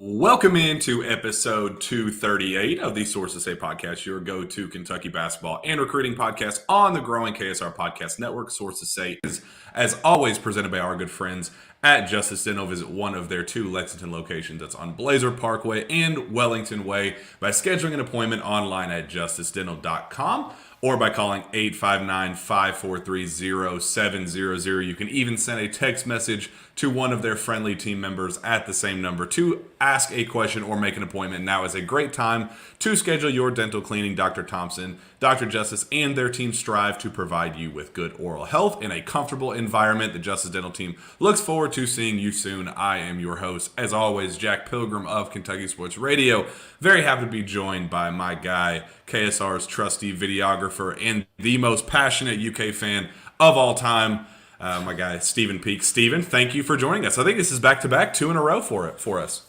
Welcome into episode 238 of the Sources Say podcast, your go-to Kentucky basketball and recruiting podcast on the growing KSR Podcast Network. Sources Say is, as always, presented by our good friends at Justice Dental. Visit one of their two Lexington locations that's on Blazer Parkway and Wellington Way by scheduling an appointment online at justicedental.com or by calling 859-543-0700. You can even send a text message to one of their friendly team members at the same number to ask a question or make an appointment. Now is a great time to schedule your dental cleaning. Dr. Thompson, Dr. Justice, and their team strive to provide you with good oral health in a comfortable environment. The Justice Dental team looks forward to seeing you soon. I am your host, as always, Jack Pilgrim of Kentucky Sports Radio. Very happy to be joined by my guy, KSR's trusty videographer and the most passionate UK fan of all time, my guy, Steven Peake. Steven, thank you for joining us. I think this is back-to-back, two in a row for us.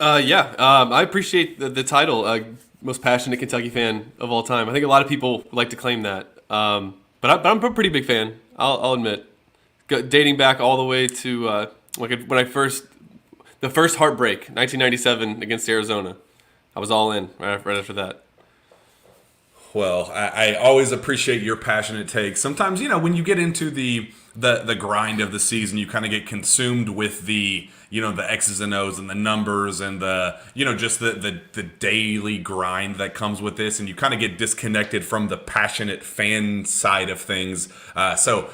I appreciate the title, most passionate Kentucky fan of all time. I think a lot of people like to claim that, but I'm a pretty big fan, I'll admit. Dating back all the way to when the first heartbreak, 1997 against Arizona. I was all in right after that. Well, I always appreciate your passionate take. Sometimes, when you get into the grind of the season, you kind of get consumed with the X's and O's and the numbers and just the daily grind that comes with this, and you kind of get disconnected from the passionate fan side of things. So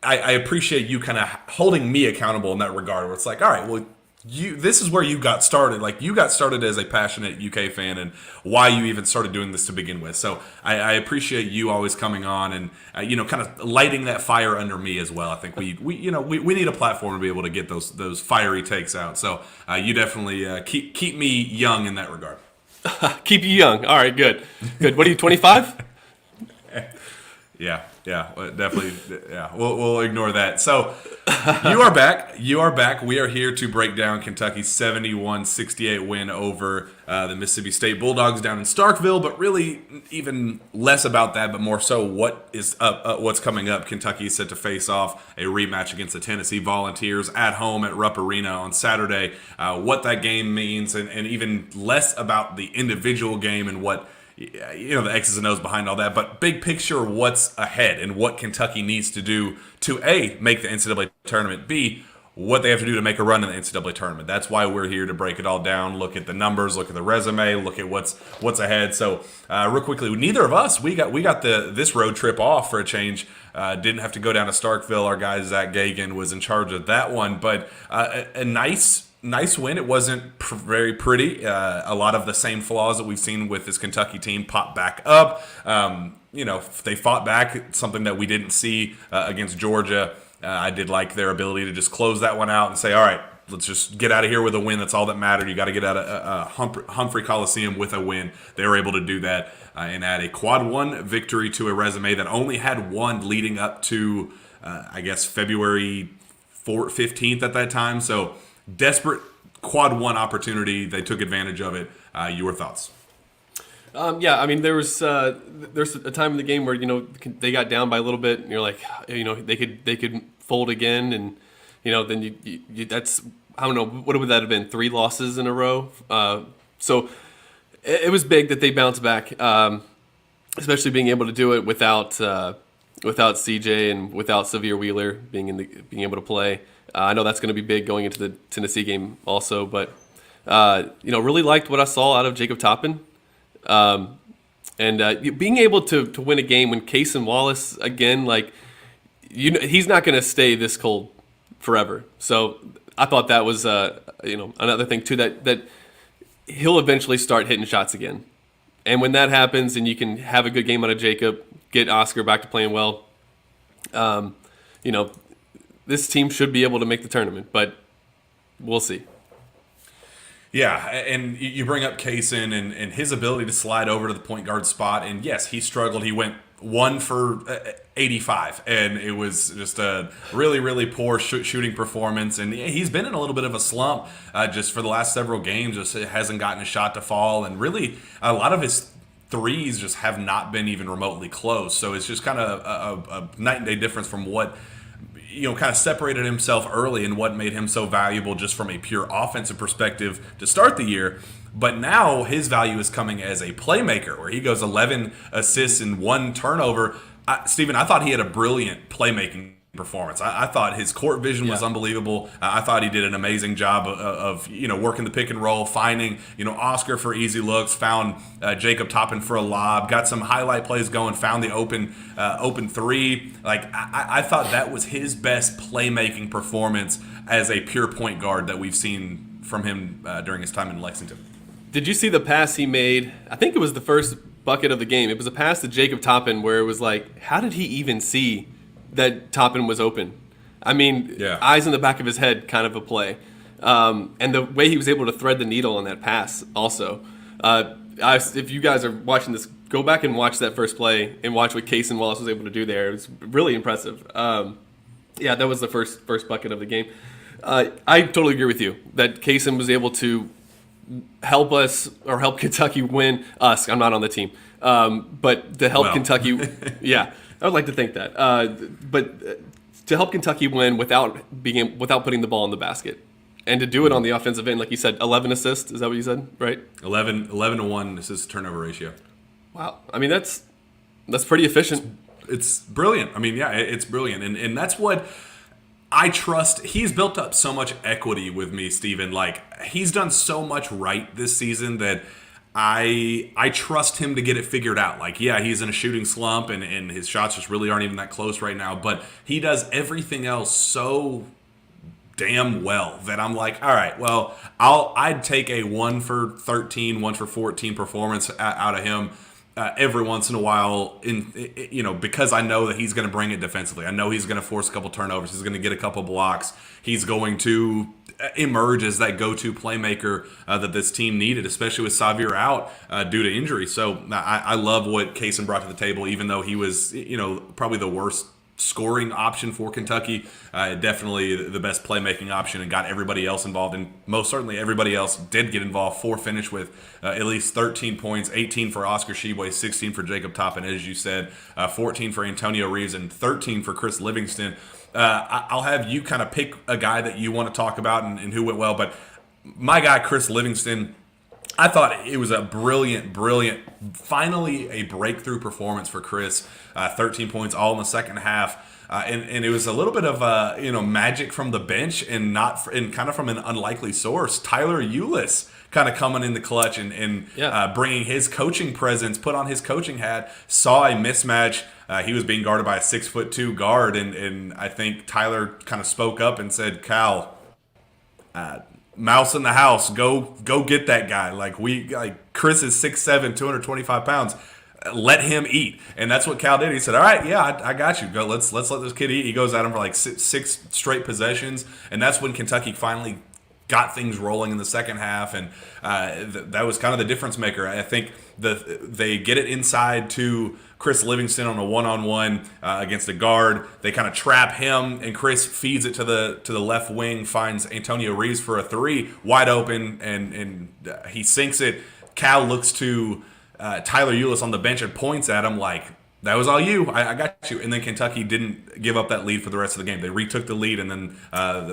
I appreciate you kind of holding me accountable in that regard, where it's like, all right, well, this is where you got started. Like, you got started as a passionate UK fan, and why you even started doing this to begin with. So I appreciate you always coming on and kind of lighting that fire under me as well. I think we need a platform to be able to get those fiery takes out. So you definitely keep me young in that regard. Keep you young. All right, good. What are you, 25? Yeah, definitely. Yeah, we'll ignore that. So you are back. We are here to break down Kentucky's 71-68 win over the Mississippi State Bulldogs down in Starkville. But really, even less about that, but more so what's coming up. Kentucky is set to face off a rematch against the Tennessee Volunteers at home at Rupp Arena on Saturday. What that game means, and even less about the individual game and what the X's and O's behind all that, but big picture, what's ahead and what Kentucky needs to do to A, make the NCAA tournament, B, what they have to do to make a run in the NCAA tournament. That's why we're here, to break it all down, look at the numbers, look at the resume, look at what's ahead. So real quickly, neither of us, we got this road trip off for a change. Didn't have to go down to Starkville. Our guy Zach Gagan was in charge of that one, but a nice win. It wasn't very pretty. A lot of the same flaws that we've seen with this Kentucky team pop back up. They fought back, something that we didn't see against Georgia. I did like their ability to just close that one out and say, all right, let's just get out of here with a win. That's all that mattered. You got to get out of Humphrey Coliseum with a win. They were able to do that and add a quad one victory to a resume that only had one leading up to, February 15th at that time. So desperate quad one opportunity. They took advantage of it. Your thoughts? There's a time in the game where they got down by a little bit, and you're like, they could fold again, and then you that's, I don't know, what would that have been, 3 losses in a row? So it was big that they bounced back, especially being able to do it without CJ and without Severe Wheeler being able to play. I know that's going to be big going into the Tennessee game also, but really liked what I saw out of Jacob Toppin. Being able to win a game when Cason Wallace, again, he's not going to stay this cold forever. So I thought that was another thing too, that he'll eventually start hitting shots again. And when that happens and you can have a good game out of Jacob, get Oscar back to playing well, this team should be able to make the tournament, but we'll see. Yeah, and you bring up Cason and his ability to slide over to the point guard spot. And yes, he struggled. He went 1 for 85, and it was just a really, really poor shooting performance. And he's been in a little bit of a slump just for the last several games. Just hasn't gotten a shot to fall, and really a lot of his threes just have not been even remotely close. So it's just kind of a night and day difference from what kind of separated himself early and what made him so valuable just from a pure offensive perspective to start the year. But now his value is coming as a playmaker, where he goes 11 assists and 1 turnover. Steven, I thought he had a brilliant playmaking performance. I thought his court vision was unbelievable. I thought he did an amazing job of working the pick and roll, finding Oscar for easy looks, found Jacob Toppin for a lob, got some highlight plays going, found the open three. Like I thought that was his best playmaking performance as a pure point guard that we've seen from him during his time in Lexington. Did you see the pass he made? I think it was the first bucket of the game. It was a pass to Jacob Toppin where it was like, how did he even see that Toppin was open? I mean, eyes in the back of his head kind of a play. And the way he was able to thread the needle on that pass also. If you guys are watching this, go back and watch that first play and watch what Cason Wallace was able to do there. It was really impressive. That was the first bucket of the game. I totally agree with you that Cason was able to help us or help Kentucky win us. I'm not on the team. But to help Kentucky, I would like to think that. But to help Kentucky win without putting the ball in the basket. And to do it on the offensive end, like you said, 11 assists. Is that what you said, right? 11 to 1 assist turnover ratio. Wow. I mean, that's pretty efficient. It's brilliant. I mean, it's brilliant. And that's what I trust. He's built up so much equity with me, Steven. Like, he's done so much right this season that I trust him to get it figured out. Like, he's in a shooting slump and his shots just really aren't even that close right now. But he does everything else so damn well that I'm like, all right, well, I'd take a 1 for 13, 1 for 14 performance out of him every once in a while, because I know that he's going to bring it defensively. I know he's going to force a couple turnovers. He's going to get a couple blocks. He's going to emerge as that go-to playmaker that this team needed, especially with Xavier out due to injury. So I love what Cason brought to the table, even though he was, probably the worst scoring option for Kentucky. Definitely the best playmaking option and got everybody else involved, and most certainly everybody else did get involved. 4 finished with at least 13 points, 18 for Oscar Tshiebwe, 16 for Jacob Toppin, as you said, 14 for Antonio Reeves, and 13 for Chris Livingston. I'll have you kind of pick a guy that you want to talk about and who went well, but my guy, Chris Livingston, I thought it was a brilliant, finally a breakthrough performance for Chris. 13 points all in the second half. And it was a little bit of magic from the bench and kind of from an unlikely source. Tyler Eulis kind of coming in the clutch and bringing his coaching presence, put on his coaching hat, saw a mismatch. He was being guarded by a 6'2" guard, and I think Tyler kind of spoke up and said, "Cal, mouse in the house, go get that guy. Chris is 6'7", 225 pounds. Let him eat." And that's what Cal did. He said, "All right, I got you. Go. Let's let this kid eat." He goes at him for like six straight possessions, and that's when Kentucky finally got things rolling in the second half, and that was kind of the difference maker. I think they get it inside to Chris Livingston on a one-on-one against a guard. They kind of trap him, and Chris feeds it to the left wing, finds Antonio Reeves for a three, wide open, and he sinks it. Cal looks to Tyler Eulis on the bench and points at him like, "That was all you. I got you." And then Kentucky didn't give up that lead for the rest of the game. They retook the lead, and then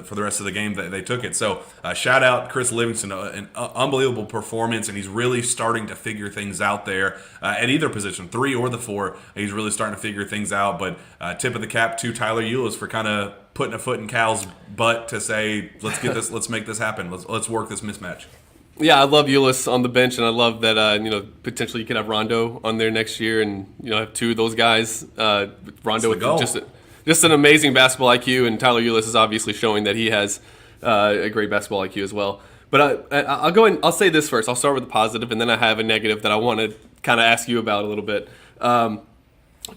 for the rest of the game, they took it. So shout out Chris Livingston, an unbelievable performance, and he's really starting to figure things out there at either position, 3 or the 4. He's really starting to figure things out. But tip of the cap to Tyler Eulis for kind of putting a foot in Cal's butt to say, "Let's get this. Let's make this happen. Let's work this mismatch." Yeah, I love Eulis on the bench, and I love that potentially you could have Rondo on there next year, and have 2 of those guys. Rondo with just an amazing basketball IQ, and Tyler Eulis is obviously showing that he has a great basketball IQ as well. But I'll go and I'll say this first. I'll start with the positive, and then I have a negative that I want to kind of ask you about a little bit.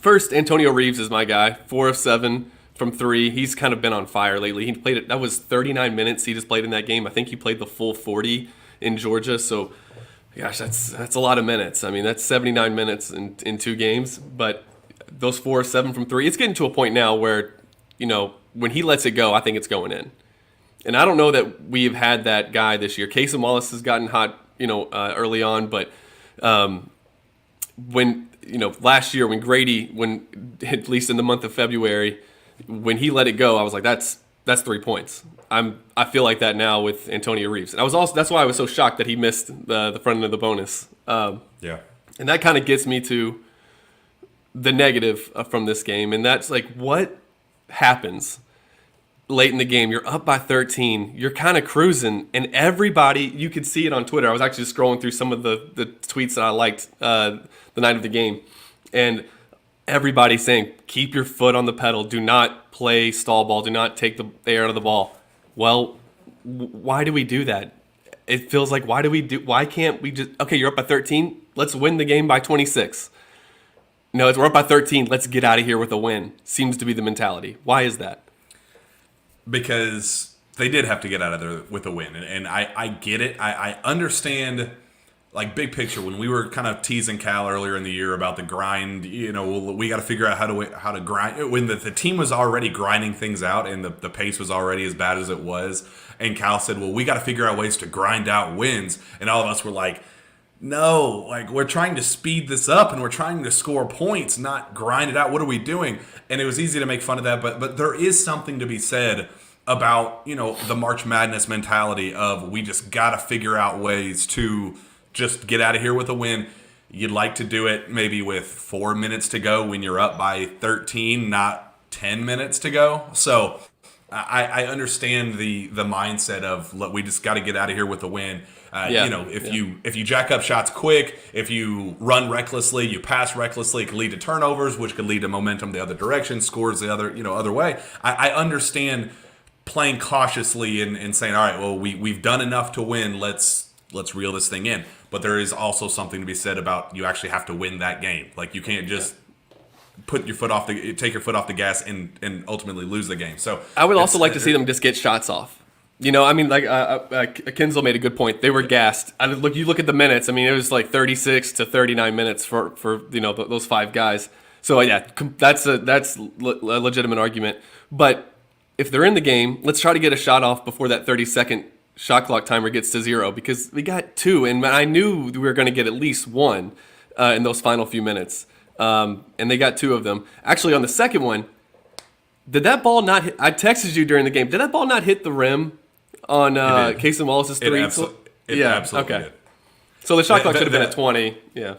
First, Antonio Reeves is my guy. 4 of 7 from 3. He's kind of been on fire lately. He played it. That was 39 minutes he just played in that game. I think he played the full 40 in Georgia. So, gosh, that's a lot of minutes. I mean, that's 79 minutes in 2 games. But those 4 of 7 from 3, it's getting to a point now where, when he lets it go, I think it's going in. And I don't know that we've had that guy this year. Cason Wallace has gotten hot, early on. But when last year, at least in the month of February, when he let it go, I was like, that's 3 points. I feel like that now with Antonio Reeves, and that's why I was so shocked that he missed the front end of the bonus. Yeah. And that kind of gets me to the negative from this game, and that's like, what happens late in the game? You're up by 13. You're kind of cruising, and everybody, you could see it on Twitter. I was actually scrolling through some of the tweets that I liked the night of the game, and everybody saying, keep your foot on the pedal. Do not play stall ball. Do not take the air out of the ball. Well, why do we do that? It feels like, why can't we just, okay, you're up by 13. Let's win the game by 26. No, we're up by 13. Let's get out of here with a win. Seems to be the mentality. Why is that? Because they did have to get out of there with a win. And I get it. I understand, like, big picture, when we were kind of teasing Cal earlier in the year about the grind, we got to figure out how to grind. When the team was already grinding things out and the pace was already as bad as it was, and Cal said, well, we got to figure out ways to grind out wins. And all of us were like, no, like, we're trying to speed this up and we're trying to score points, not grind it out. What are we doing? And it was easy to make fun of that, but there is something to be said about, the March Madness mentality of, we just got to figure out ways to just get out of here with a win. You'd like to do it maybe with 4 minutes to go when you're up by 13, not 10 minutes to go. So I understand the mindset of, look, we just got to get out of here with a win. If you jack up shots quick, if you run recklessly, you pass recklessly, it can lead to turnovers, which could lead to momentum the other direction, scores the other way. I understand playing cautiously and saying, all right, well, we've done enough to win. Let's reel this thing in. But there is also something to be said about, you actually have to win that game. Like, you can't just take your foot off the gas and ultimately lose the game. So I would also like to see them just get shots off. Kinsel made a good point. They were gassed. You look at the minutes. I mean, it was like 36 to 39 minutes for those 5 guys. So yeah, that's a legitimate argument. But if they're in the game, let's try to get a shot off before that 30-second shot clock timer gets to 0, because we got 2, and I knew we were going to get at least 1 in those final few minutes. And they got 2 of them. Actually, on the second one, did that ball not hit? I texted you during the game. Did that ball not hit the rim on Cason Wallace's 3? It absolutely did. So the shot clock should have been at 20. Yeah.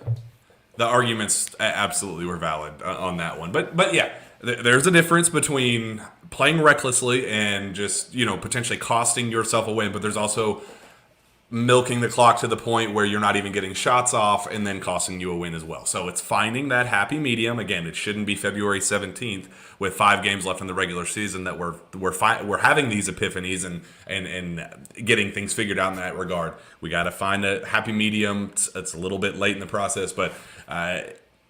The arguments absolutely were valid on that one. But yeah, there's a difference between playing recklessly and just, potentially costing yourself a win. But there's also milking the clock to the point where you're not even getting shots off and then costing you a win as well. So it's finding that happy medium. Again, it shouldn't be February 17th with 5 games left in the regular season that we're having these epiphanies and getting things figured out in that regard. We got to find a happy medium. It's a little bit late in the process, but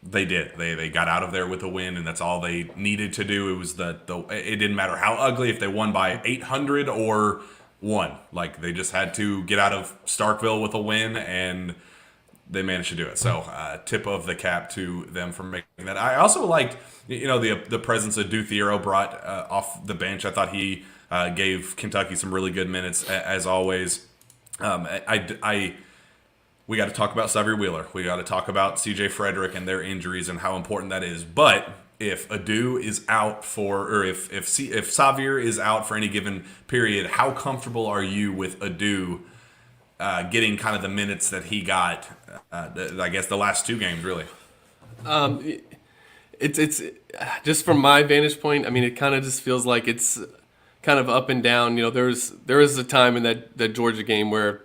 they did. They got out of there with a win, and that's all they needed to do. It was it didn't matter how ugly, if they won by 800 or won. Like, they just had to get out of Starkville with a win, and they managed to do it. So tip of the cap to them for making that. I also liked, the presence of Duthiero brought off the bench. I thought he gave Kentucky some really good minutes, as always. We got to talk about Xavier Wheeler. We got to talk about CJ Frederick and their injuries and how important that is. But if Adu is out if Xavier is out for any given period, how comfortable are you with Adu getting kind of the minutes that he got? I guess the last 2 games, really. It's just from my vantage point. I mean, it kind of just feels like it's kind of up and down. There was a time in that Georgia game where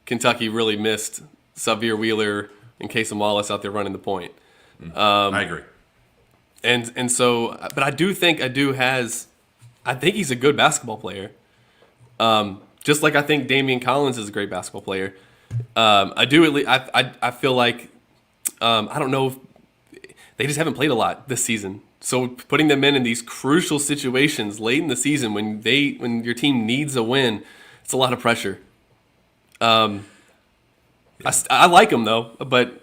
Kentucky really missed Xavier Wheeler and Cason Wallace out there running the point. I agree. And so, but I do think I think he's a good basketball player. Just like I think Damian Collins is a great basketball player. I feel like, I don't know if they just haven't played a lot this season. So putting them in these crucial situations late in the season when your team needs a win, it's a lot of pressure. I like him though, but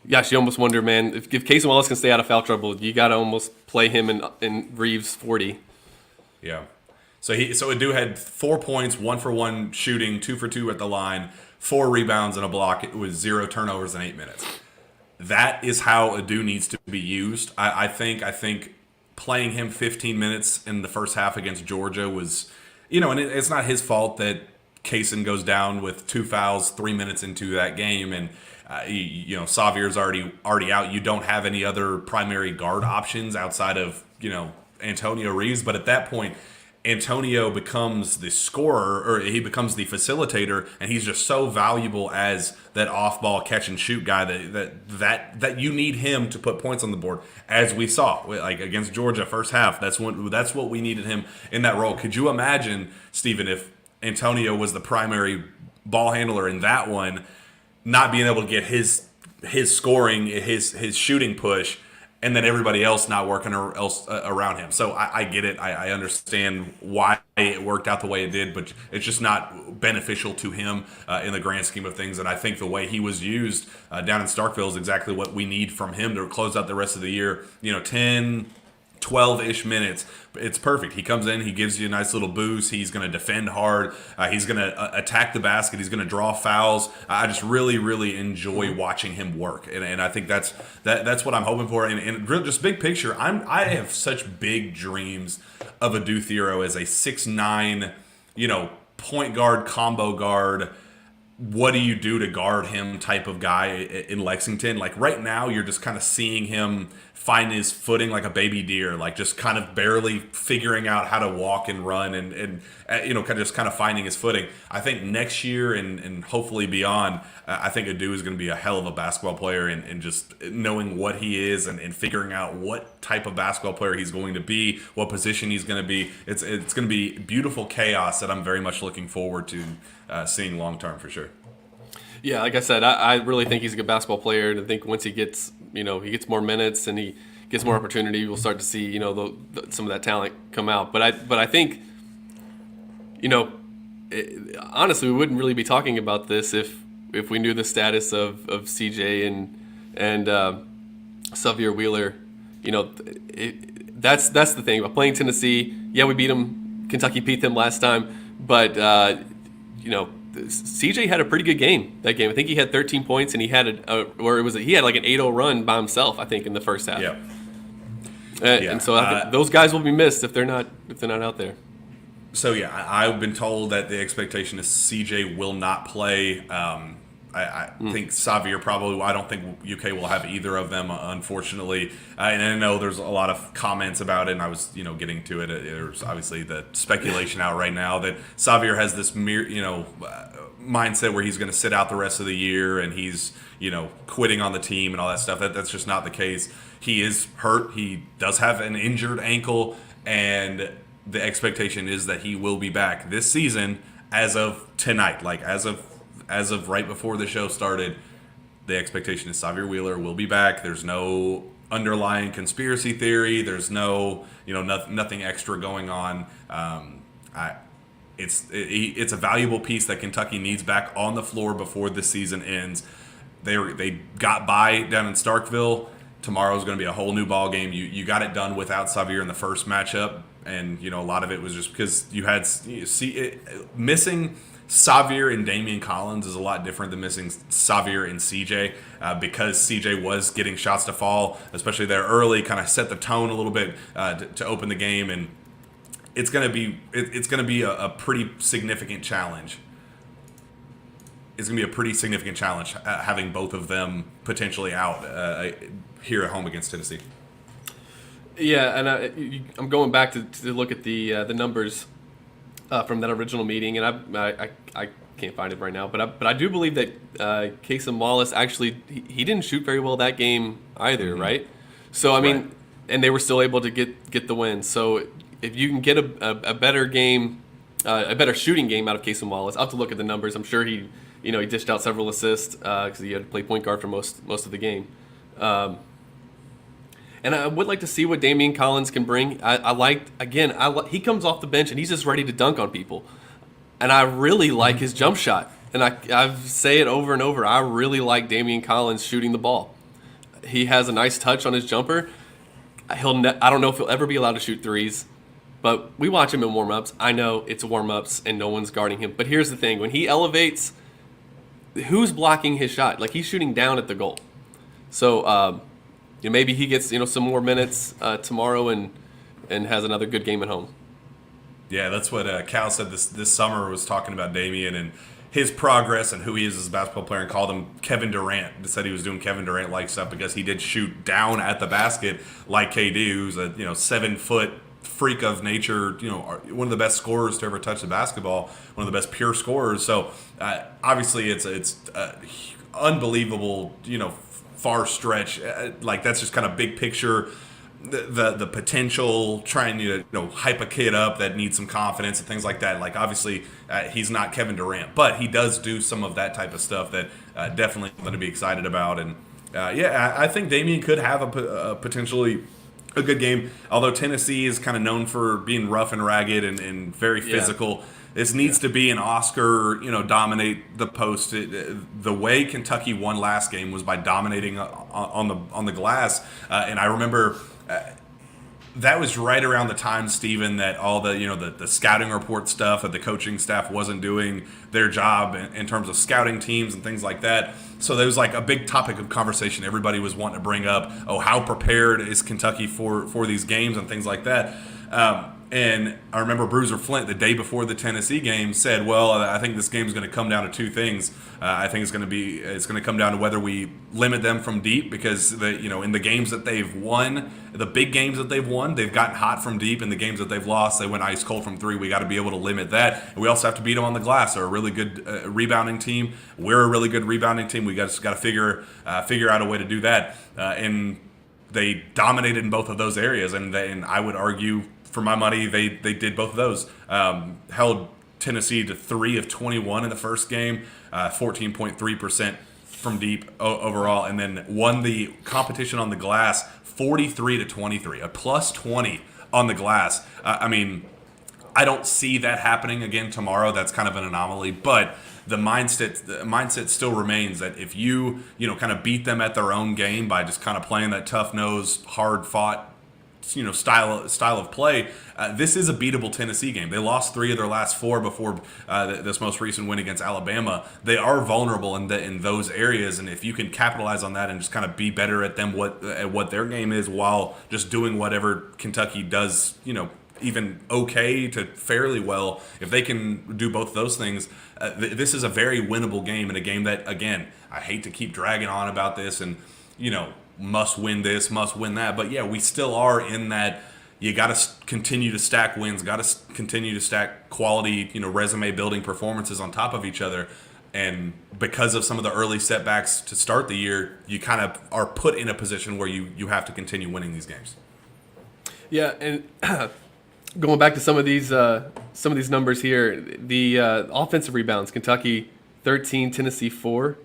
gosh, you almost wonder, man, if Cason Wallace can stay out of foul trouble, you got to almost play him in Reeves 40. Yeah. So Adu had 4 points, 1 for 1 shooting, 2 for 2 at the line, 4 rebounds and a block. It was 0 turnovers in 8 minutes. That is how Adu needs to be used. I think playing him 15 minutes in the first half against Georgia was, and it's not his fault that Cason goes down with 2 fouls 3 minutes into that game, and Xavier's already out. You don't have any other primary guard options outside of Antonio Reeves, but at that point, Antonio becomes the scorer, or he becomes the facilitator, and he's just so valuable as that off-ball catch and shoot guy that you need him to put points on the board, as we saw like against Georgia first half. That's what we needed him in that role. Could you imagine, Steven, if Antonio was the primary ball handler in that one, not being able to get his scoring, his shooting push, and then everybody else not working around him? So I get it. I understand why it worked out the way it did, but it's just not beneficial to him in the grand scheme of things. And I think the way he was used down in Starkville is exactly what we need from him to close out the rest of the year. 10, 12-ish minutes. It's perfect. He comes in, he gives you a nice little boost. He's going to defend hard. He's going to attack the basket. He's going to draw fouls. I just really, really enjoy watching him work, and I think that's what I'm hoping for. And really, just big picture, I have such big dreams of Adu Thiero as a 6'9", point guard, combo guard. What do you do to guard him type of guy in Lexington? Like right now, you're just kind of seeing him find his footing like a baby deer, like just kind of barely figuring out how to walk and run and kind of finding his footing. I think next year and hopefully beyond, I think Adu is going to be a hell of a basketball player, and just knowing what he is and figuring out what type of basketball player he's going to be, what position he's going to be. It's going to be beautiful chaos that I'm very much looking forward to seeing long term for sure. Yeah, like I said, I really think he's a good basketball player, and I think once he gets more minutes and he gets more opportunity, we'll start to see some of that talent come out. But I think honestly, we wouldn't really be talking about this if we knew the status of CJ and Xavier Wheeler. That's the thing about playing Tennessee. Yeah, we beat them. Kentucky beat them last time, but CJ had a pretty good game that game. I think he had 13 points, and he had he had like an 8-0 run by himself, I think, in the first half. Yeah. And so I think those guys will be missed if they're not out there. So yeah, I've been told that the expectation is CJ will not play. I think Xavier probably. I don't think UK will have either of them, unfortunately. And I know there's a lot of comments about it, and I was, getting to it. There's obviously the speculation out right now that Xavier has this mindset where he's going to sit out the rest of the year, and he's, quitting on the team and all that stuff. That's just not the case. He is hurt. He does have an injured ankle, and the expectation is that he will be back this season as of tonight, like as of right before the show started. The expectation is Xavier Wheeler will be back. There's no underlying conspiracy theory. There's no, nothing extra going on. It's a valuable piece that Kentucky needs back on the floor before the season ends. They got by down in Starkville. Tomorrow's going to be a whole new ball game. You got it done without Xavier in the first matchup, and a lot of it was just because you had missing Xavier and Damian Collins is a lot different than missing Xavier and CJ, because CJ was getting shots to fall, especially there early, kind of set the tone a little bit to open the game, and it's gonna be a pretty significant challenge. It's gonna be a pretty significant challenge having both of them potentially out here at home against Tennessee. Yeah, and I'm going back to look at the numbers from that original meeting, and I can't find it right now, but I do believe that Cason Wallace actually he didn't shoot very well that game either, right? So I mean, right. And they were still able to get the win. So if you can get a better game, a better shooting game out of Cason Wallace, I'll have to look at the numbers. I'm sure he dished out several assists because he had to play point guard for most of the game. And I would like to see what Damian Collins can bring. He comes off the bench and he's just ready to dunk on people. And I really like his jump shot. And I say it over and over. I really like Damian Collins shooting the ball. He has a nice touch on his jumper. I don't know if he'll ever be allowed to shoot threes, but we watch him in warm-ups. I know it's warm-ups and no one's guarding him. But here's the thing. When he elevates, who's blocking his shot? Like, he's shooting down at the goal. So maybe he gets some more minutes tomorrow, and and has another good game at home. Yeah, that's what Cal said this summer, was talking about Damian and his progress and who he is as a basketball player, and called him Kevin Durant. He said he was doing Kevin Durant-like stuff because he did shoot down at the basket like KD, who's a 7-foot freak of nature, one of the best scorers to ever touch the basketball, one of the best pure scorers. So obviously it's unbelievable, far stretch. Like, that's just kind of big picture. The potential, trying to hype a kid up that needs some confidence and things like that. Like, obviously he's not Kevin Durant, but he does do some of that type of stuff that definitely going to be excited about. And I think Damian could have a potentially a good game. Although Tennessee is kind of known for being rough and ragged and very physical. This needs to be an Oscar, dominate the post. The way Kentucky won last game was by dominating on the glass. And I remember that was right around the time, Steven, that all the scouting report stuff, that the coaching staff wasn't doing their job in terms of scouting teams and things like that. So there was like a big topic of conversation. Everybody was wanting to bring up, how prepared is Kentucky for these games and things like that. And I remember Bruiser Flint, the day before the Tennessee game, said, well, I think this game is going to come down to two things. I think it's going to come down to whether we limit them from deep, because in the games that they've won, the big games that they've won, they've gotten hot from deep. In the games that they've lost, they went ice cold from three. We got to be able to limit that. And we also have to beat them on the glass. They're a really good rebounding team. We're a really good rebounding team. We got to figure out a way to do that. And they dominated in both of those areas. And I would argue, for my money, they did both of those. Held Tennessee to 3 of 21 in the first game, 14.3% from deep overall, and then won the competition on the glass 43-23, a plus 20 on the glass. I don't see that happening again tomorrow. That's kind of an anomaly, but the mindset still remains that if you kind of beat them at their own game by just kind of playing that tough-nosed, hard-fought style of play, this is a beatable Tennessee game. They lost 3 of their last 4 before this most recent win against Alabama. They are vulnerable in those areas, and if you can capitalize on that and just kind of be better at what their game is, while just doing whatever Kentucky does, even okay to fairly well, if they can do both those things, this is a very winnable game, and a game that, again, I hate to keep dragging on about this and must win this, must win that. But yeah, we still are in that. You got to continue to stack wins, got to continue to stack quality, resume building performances on top of each other. And because of some of the early setbacks to start the year, you kind of are put in a position where you have to continue winning these games. Yeah, and going back to some of these numbers here, the offensive rebounds: Kentucky 13, Tennessee 4.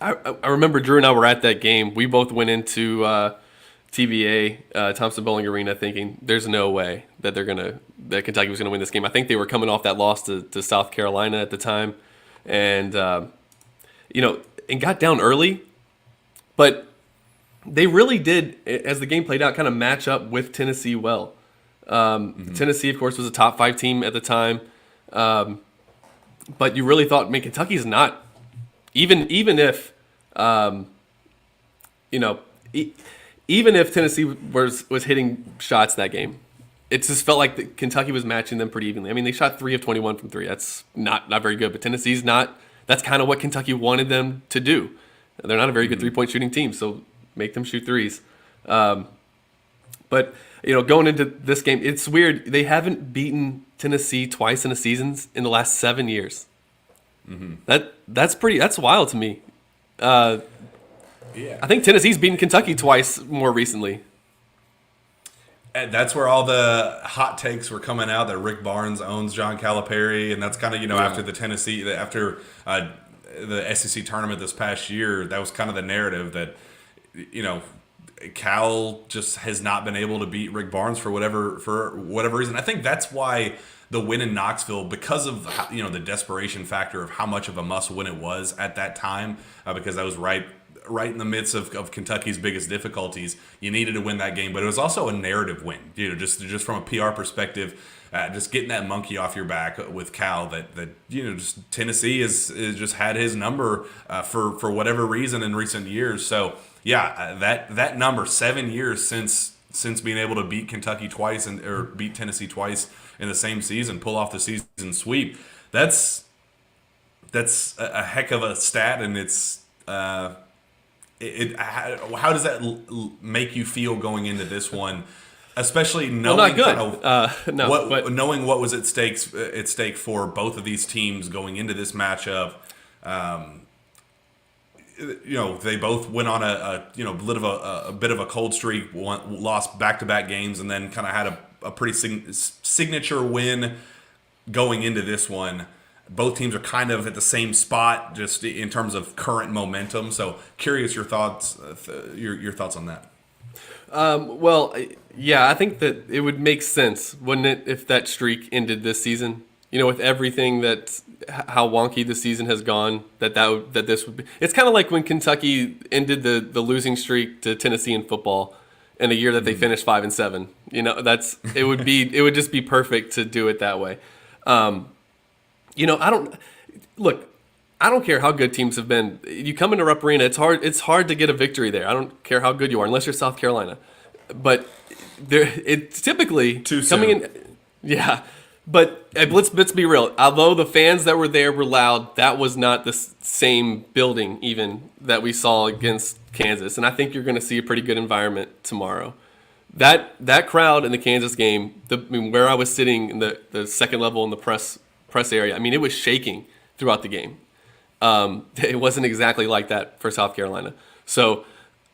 I remember Drew and I were at that game. We both went into TBA, Thompson Bowling Arena, thinking there's no way that Kentucky was gonna win this game. I think they were coming off that loss to South Carolina at the time, and and got down early, but they really did, as the game played out, kind of match up with Tennessee well. Tennessee, of course, was a top 5 team at the time, but you really thought, Kentucky's not. Even if even if Tennessee was hitting shots that game, it just felt like Kentucky was matching them pretty evenly. They shot 3 of 21 from 3. That's not very good, but Tennessee's not. That's kind of what Kentucky wanted them to do. They're not a very good 3-point shooting team, so make them shoot threes. But going into this game, it's weird. They haven't beaten Tennessee twice in a season in the last 7 years. That's wild to me. I think Tennessee's beaten Kentucky twice more recently. And that's where all the hot takes were coming out, that Rick Barnes owns John Calipari, and that's kind of after the SEC tournament this past year, that was kind of the narrative that Cal just has not been able to beat Rick Barnes for whatever reason. I think that's why the win in Knoxville, because of the desperation factor of how much of a must win it was at that time, because that was right right in the midst of Kentucky's biggest difficulties. You needed to win that game, but it was also a narrative win. Just from a PR perspective, just getting that monkey off your back with Cal. That just Tennessee is just had his number for whatever reason in recent years. So yeah, that number, 7 years since being able to beat Kentucky twice or beat Tennessee twice in the same season, pull off the season sweep. That's a heck of a stat, and it's how does that make you feel going into this one, especially knowing knowing what was at stake for both of these teams going into this matchup. They both went on a bit of a cold streak, lost back-to-back games, and then kind of had a pretty signature win going into this one. Both teams are kind of at the same spot, just in terms of current momentum. So, curious your thoughts, your thoughts on that. Well, yeah, I think that it would make sense, wouldn't it, if that streak ended this season? With everything how wonky the season has gone, that this would be. It's kind of like when Kentucky ended the losing streak to Tennessee in football in a year that they finished 5-7. It would just be perfect to do it that way. I don't care how good teams have been. You come into Rupp Arena, it's hard to get a victory there. I don't care how good you are, unless you're South Carolina. But it's typically too coming soon. in. Yeah, but let's be real. Although the fans that were there were loud, that was not the same building even that we saw against Kansas. And I think you're going to see a pretty good environment tomorrow. That crowd in the Kansas game, where I was sitting in the second level in the press area, it was shaking throughout the game. It wasn't exactly like that for South Carolina. So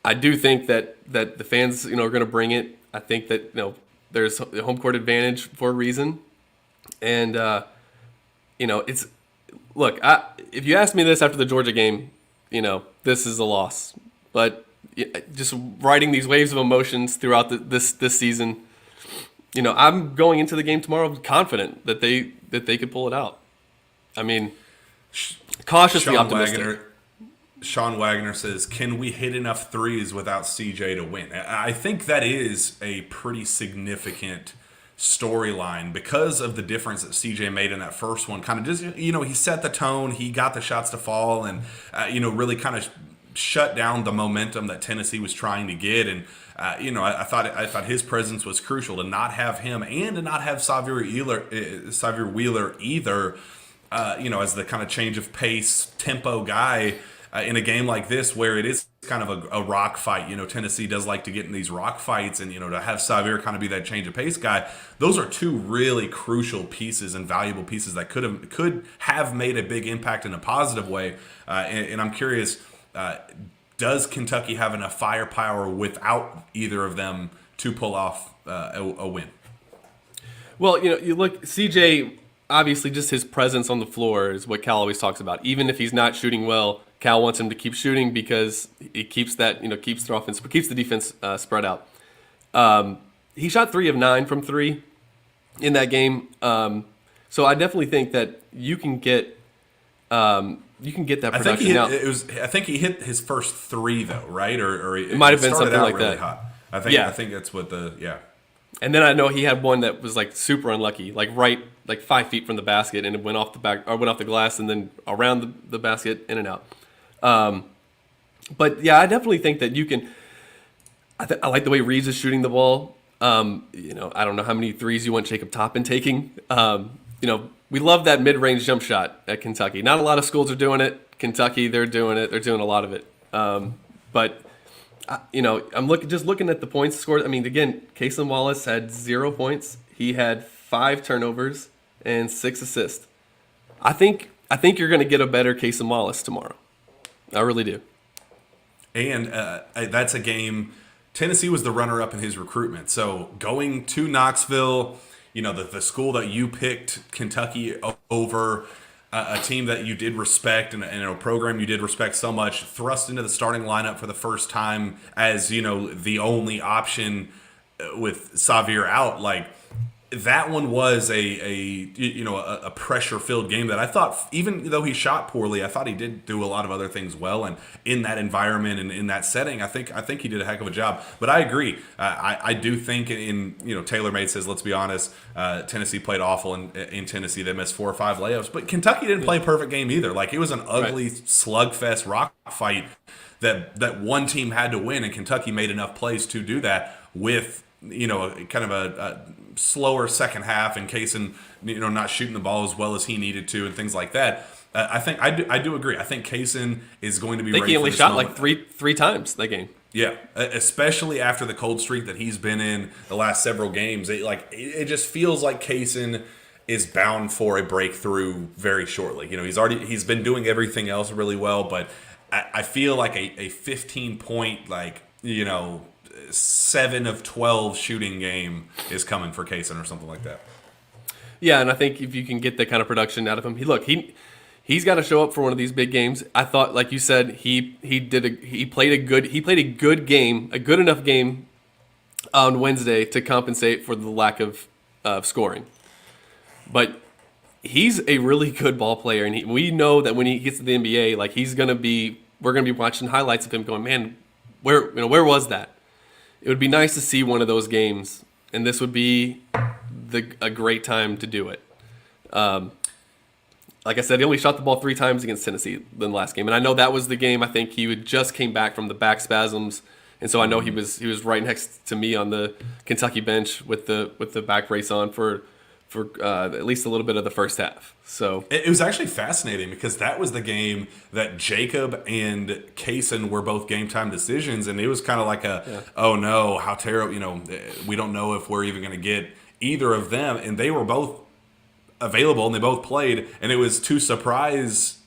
I do think that the fans, are going to bring it. I think that, there's a home court advantage for a reason. And, if you asked me this after the Georgia game, this is a loss. But just riding these waves of emotions throughout this season, I'm going into the game tomorrow confident that they could pull it out. Cautiously optimistic. Sean Wagner says, can we hit enough threes without CJ to win? I think that is a pretty significant storyline because of the difference that CJ made in that first one. Kind of just, he set the tone, he got the shots to fall, and, really kind of shut down the momentum that Tennessee was trying to get. And, I thought his presence was crucial, to not have him and to not have Xavier Wheeler either, as the kind of change of pace, tempo guy in a game like this where it is kind of a rock fight. Tennessee does like to get in these rock fights, and, to have Xavier kind of be that change of pace guy. Those are two really crucial pieces and valuable pieces that could have made a big impact in a positive way. And I'm curious, does Kentucky have enough firepower without either of them to pull off a win? Well, you look, CJ, obviously just his presence on the floor is what Cal always talks about. Even if he's not shooting well, Cal wants him to keep shooting because it keeps the defense spread out. He shot 3 of 9 from 3 in that game. So I definitely think that you can get that production out. I think he hit his first 3 though, right? Or it might have been something like really that. Hot. I think that's what And then I know he had one that was like super unlucky, like 5 feet from the basket, and it went off the glass, and then around the basket, in and out. But yeah, I definitely think that you can. I like the way Reeves is shooting the ball. I don't know how many threes you want Jacob Toppin taking. We love that mid-range jump shot at Kentucky. Not a lot of schools are doing it. Kentucky, they're doing it. They're doing a lot of it. But I'm looking at the points scored. Again, Cason Wallace had 0 points. He had 5 turnovers and 6 assists. I think you're going to get a better Cason Wallace tomorrow. I really do. And that's a game. Tennessee was the runner-up in his recruitment. So going to Knoxville, the school that you picked, Kentucky, over a team that you did respect and a program you did respect so much, thrust into the starting lineup for the first time as, the only option with Xavier out, that one was a pressure filled game that I thought, even though he shot poorly, I thought he did do a lot of other things well. And in that environment and in that setting, I think he did a heck of a job. But I agree. I do think TaylorMade says, let's be honest, Tennessee played awful in Tennessee. They missed 4 or 5 layups, but Kentucky didn't play a perfect game either. Like, it was an ugly slugfest rock fight that one team had to win, and Kentucky made enough plays to do that with kind of a slower second half, and Cason not shooting the ball as well as he needed to, and things like that. I think I do agree. I think Cason is going to be. I think ready he only for this shot moment. like three times that game. Yeah, especially after the cold streak that he's been in the last several games. It just feels like Cason is bound for a breakthrough very shortly. He's been doing everything else really well, but I feel like a 15-point 7 of 12 shooting game is coming for Cason or something like that. Yeah, and I think if you can get that kind of production out of him, he's got to show up for one of these big games. I thought, like you said, he played a good game, a good enough game on Wednesday to compensate for the lack of scoring. But he's a really good ball player, and we know that when he gets to the NBA, like, we're gonna be watching highlights of him going, man, where was that? It would be nice to see one of those games, and this would be a great time to do it. Like I said, he only shot the ball 3 times against Tennessee in the last game, and I know that was the game. I think he just came back from the back spasms, and so I know he was right next to me on the Kentucky bench with the back brace on for at least a little bit of the first half. So it was actually fascinating because that was the game that Jacob and Cason were both game time decisions, and it was kind of like oh no, how terrible, we don't know if we're even going to get either of them, and they were both available and they both played, and it was 2 surprise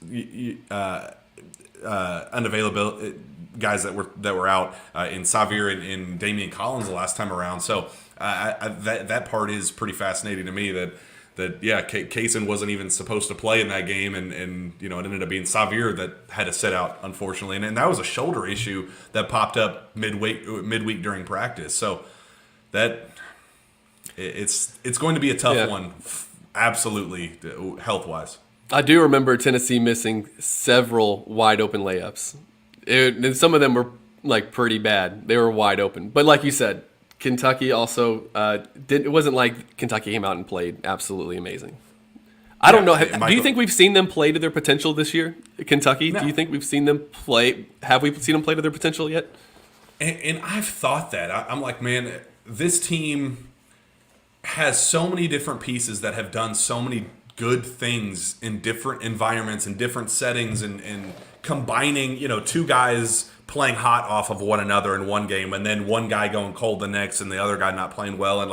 unavailable guys that were out in Xavier and Damian Collins the last time around. So that part is pretty fascinating to me that Cason wasn't even supposed to play in that game, and it ended up being Xavier that had to sit out, unfortunately, and that was a shoulder issue that popped up midweek during practice. So that it's going to be a tough one, absolutely, health wise. I do remember Tennessee missing several wide open layups. And some of them were like pretty bad. They were wide open. But like you said, Kentucky also it wasn't like Kentucky came out and played absolutely amazing. I don't know. Do you think we've seen them play to their potential this year, Kentucky? No. Do you think we've seen them play? Have we seen them play to their potential yet? And I've thought that. I'm like, man, this team has so many different pieces that have done so many good things in different environments and different settings, and combining, 2 guys playing hot off of one another in one game, and then one guy going cold the next, and the other guy not playing well, and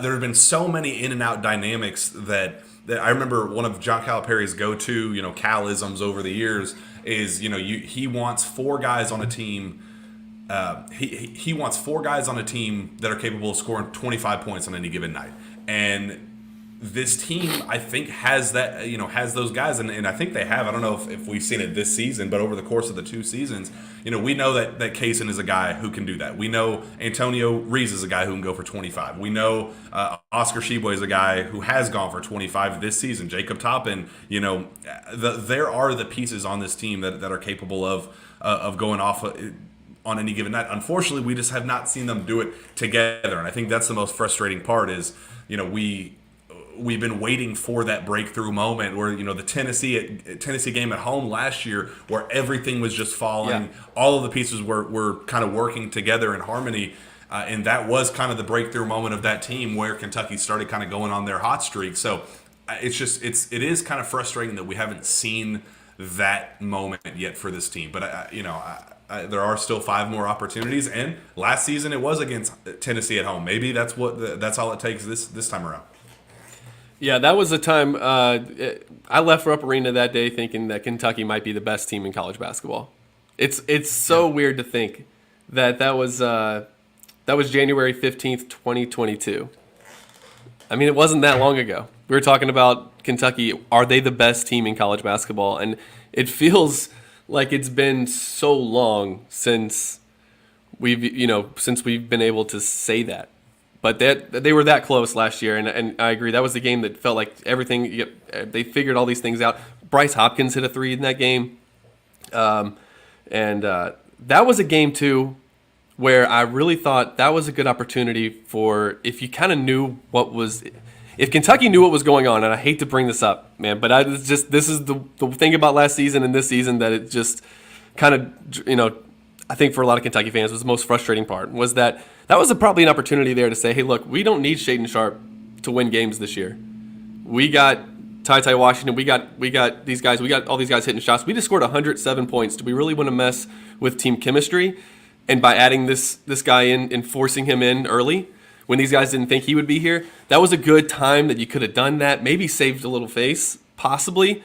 there have been so many in and out dynamics that I remember one of John Calipari's go-to, Cal-isms over the years is, he wants 4 guys on a team. He wants 4 guys on a team that are capable of scoring 25 points on any given night, and this team, I think, has that, has those guys, and I think they have. I don't know if we've seen it this season, but over the course of the 2 seasons, we know that Cason is a guy who can do that. We know Antonio Reeves is a guy who can go for 25. We know Oscar Sheboy is a guy who has gone for 25 this season. Jacob Toppin, there are the pieces on this team that are capable of going off on any given night. Unfortunately, we just have not seen them do it together, and I think that's the most frustrating part is, we've been waiting for that breakthrough moment where, the Tennessee game at home last year, where everything was just falling. Yeah. All of the pieces were kind of working together in harmony. And that was kind of the breakthrough moment of that team where Kentucky started kind of going on their hot streak. So it is kind of frustrating that we haven't seen that moment yet for this team. But, there are still 5 more opportunities. And last season it was against Tennessee at home. Maybe that's all it takes this time around. Yeah, that was the time I left Rupp Arena that day thinking that Kentucky might be the best team in college basketball. It's so weird to think that was January 15th, 2022. I mean, it wasn't that long ago. We were talking about Kentucky. Are they the best team in college basketball? And it feels like it's been so long since we've been able to say that. But they were that close last year, and I agree. That was the game that felt like everything. They figured all these things out. Bryce Hopkins hit a 3 in that game. That was a game, too, where I really thought that was a good opportunity for if you kind of knew what was – if Kentucky knew what was going on, and I hate to bring this up, man, but this is the thing about last season and this season that it just kind of, I think for a lot of Kentucky fans was the most frustrating part, was that was probably an opportunity there to say, hey, look, we don't need Shaedon Sharpe to win games this year. We got Ty Washington. We got these guys. We got all these guys hitting shots. We just scored 107 points. Do we really want to mess with team chemistry? And by adding this guy in and forcing him in early when these guys didn't think he would be here, that was a good time that you could have done that. Maybe saved a little face, possibly.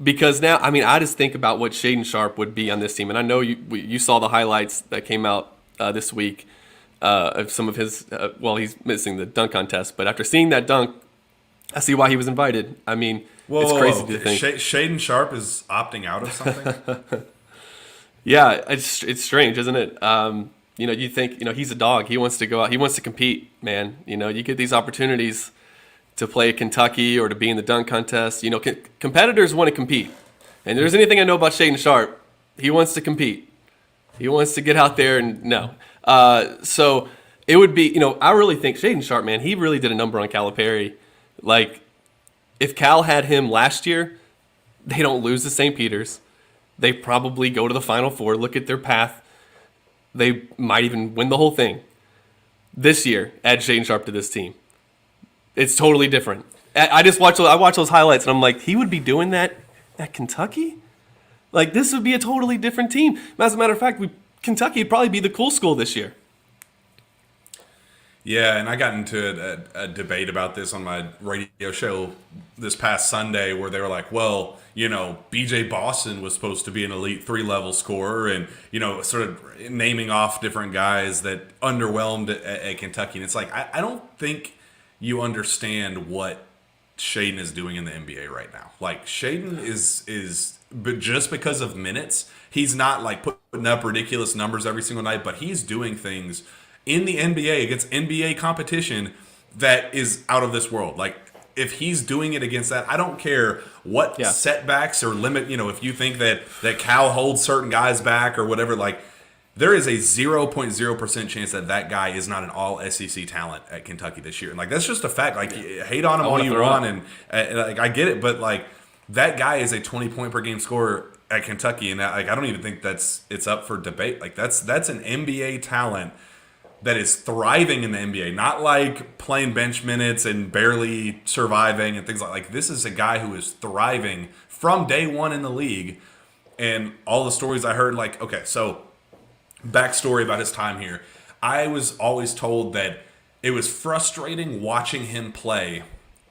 Because now, I just think about what Shaedon Sharpe would be on this team. And I know you saw the highlights that came out this week of some of his, he's missing the dunk contest. But after seeing that dunk, I see why he was invited. It's crazy to think. Shaedon Sharpe is opting out of something? Yeah, it's strange, isn't it? You think, he's a dog. He wants to go out. He wants to compete, man. You get these opportunities to play at Kentucky or to be in the dunk contest. Competitors want to compete. And if there's anything I know about Shaedon Sharpe, he wants to compete. He wants to get out there and no. So it would be, I really think Shaedon Sharpe, man, he really did a number on Calipari. Like, if Cal had him last year, they don't lose to St. Peter's. They probably go to the Final Four, look at their path. They might even win the whole thing. This year, add Shaedon Sharpe to this team. It's totally different. I watch those highlights, and I'm like, he would be doing that at Kentucky? Like, this would be a totally different team. As a matter of fact, Kentucky would probably be the cool school this year. Yeah, and I got into a debate about this on my radio show this past Sunday where they were like, well, B.J. Boston was supposed to be an Elite 3-level scorer and, sort of naming off different guys that underwhelmed at Kentucky. And it's like, I don't think you understand what Shaedon is doing in the NBA right now. Like, Shaedon is but just because of minutes, he's not, like, putting up ridiculous numbers every single night, but he's doing things in the NBA against NBA competition that is out of this world. Like, if he's doing it against that, I don't care what setbacks or limit, if you think that Cal holds certain guys back or whatever, like, there is a 0.0% chance that guy is not an all SEC talent at Kentucky this year. And, like, that's just a fact. Like, hate on him all you want, and like, I get it, but, like, that guy is a 20-point-per-game scorer at Kentucky, and, like, I don't even think it's up for debate. Like, that's an NBA talent that is thriving in the NBA, not like playing bench minutes and barely surviving and things like this is a guy who is thriving from day one in the league. And all the stories I heard, like, okay, so backstory about his time here. I was always told that it was frustrating watching him play,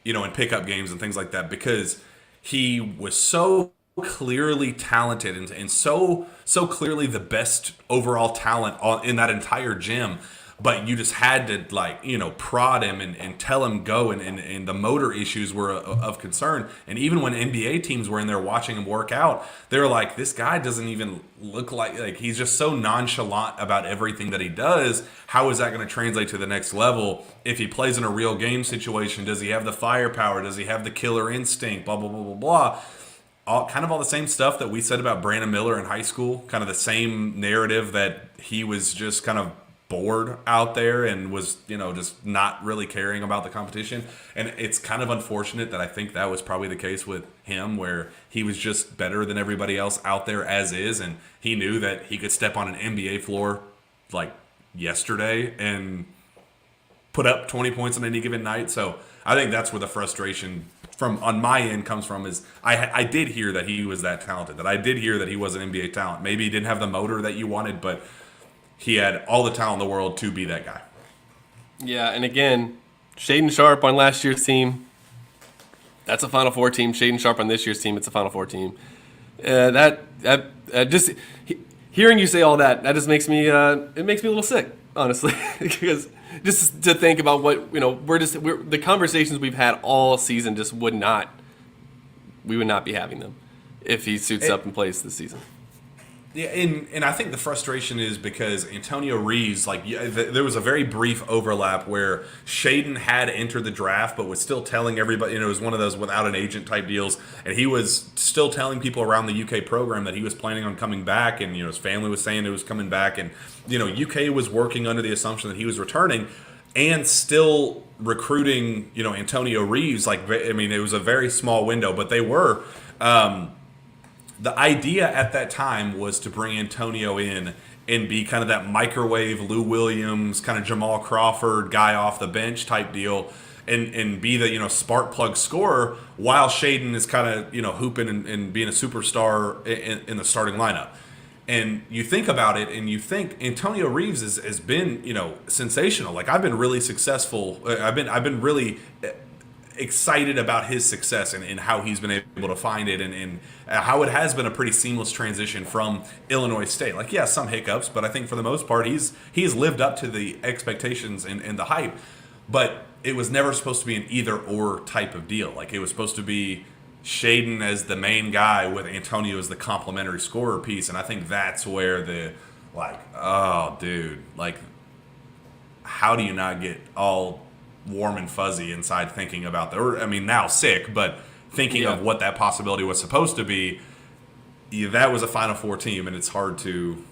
in pickup games and things like that, because he was so clearly talented and so clearly the best overall talent in that entire gym. But you just had to, like, prod him and tell him go, and the motor issues were of concern. And even when NBA teams were in there watching him work out, they were like, this guy doesn't even look like he's just so nonchalant about everything that he does. How is that going to translate to the next level? If he plays in a real game situation, does he have the firepower? Does he have the killer instinct? Blah, blah, blah, blah, blah. All the same stuff that we said about Brandon Miller in high school, kind of the same narrative that he was just kind of bored out there and was, just not really caring about the competition. And it's kind of unfortunate that I think that was probably the case with him, where he was just better than everybody else out there as is, and he knew that he could step on an NBA floor like yesterday and put up 20 points on any given night. So I think that's where the frustration from on my end comes from, is I did hear that he was that talented, that I did hear that he was an NBA talent. Maybe he didn't have the motor that you wanted, but he had all the talent in the world to be that guy. Yeah, and again, Shaedon Sharpe on last year's team, that's a Final Four team. Shaedon Sharpe on this year's team, it's a Final Four team. Just hearing you say all that just makes me it makes me a little sick, honestly, because just to think about what the conversations we've had all season just we would not be having them if he suits up and plays this season. Yeah, and I think the frustration is because Antonio Reeves, like, there was a very brief overlap where Shaedon had entered the draft, but was still telling everybody, it was one of those without an agent type deals, and he was still telling people around the UK program that he was planning on coming back, and his family was saying it was coming back, and UK was working under the assumption that he was returning, and still recruiting, Antonio Reeves. Like, I mean, it was a very small window, but they were. The idea at that time was to bring Antonio in and be kind of that microwave Lou Williams, kind of Jamal Crawford guy off the bench type deal, and be the spark plug scorer while Shaedon is kind of hooping and being a superstar in the starting lineup. And you think about it, and you think Antonio Reeves has been sensational. Like, I've been really successful. I've been really excited about his success and how he's been able to find it, and how it has been a pretty seamless transition from Illinois State. Like, yeah, some hiccups, but I think for the most part he's lived up to the expectations and the hype. But it was never supposed to be an either or type of deal. Like, it was supposed to be Shaedon as the main guy with Antonio as the complementary scorer piece, and I think that's where the oh dude, like, how do you not get all warm and fuzzy inside thinking about now sick, but thinking of what that possibility was supposed to be. That was a Final Four team, and it's hard to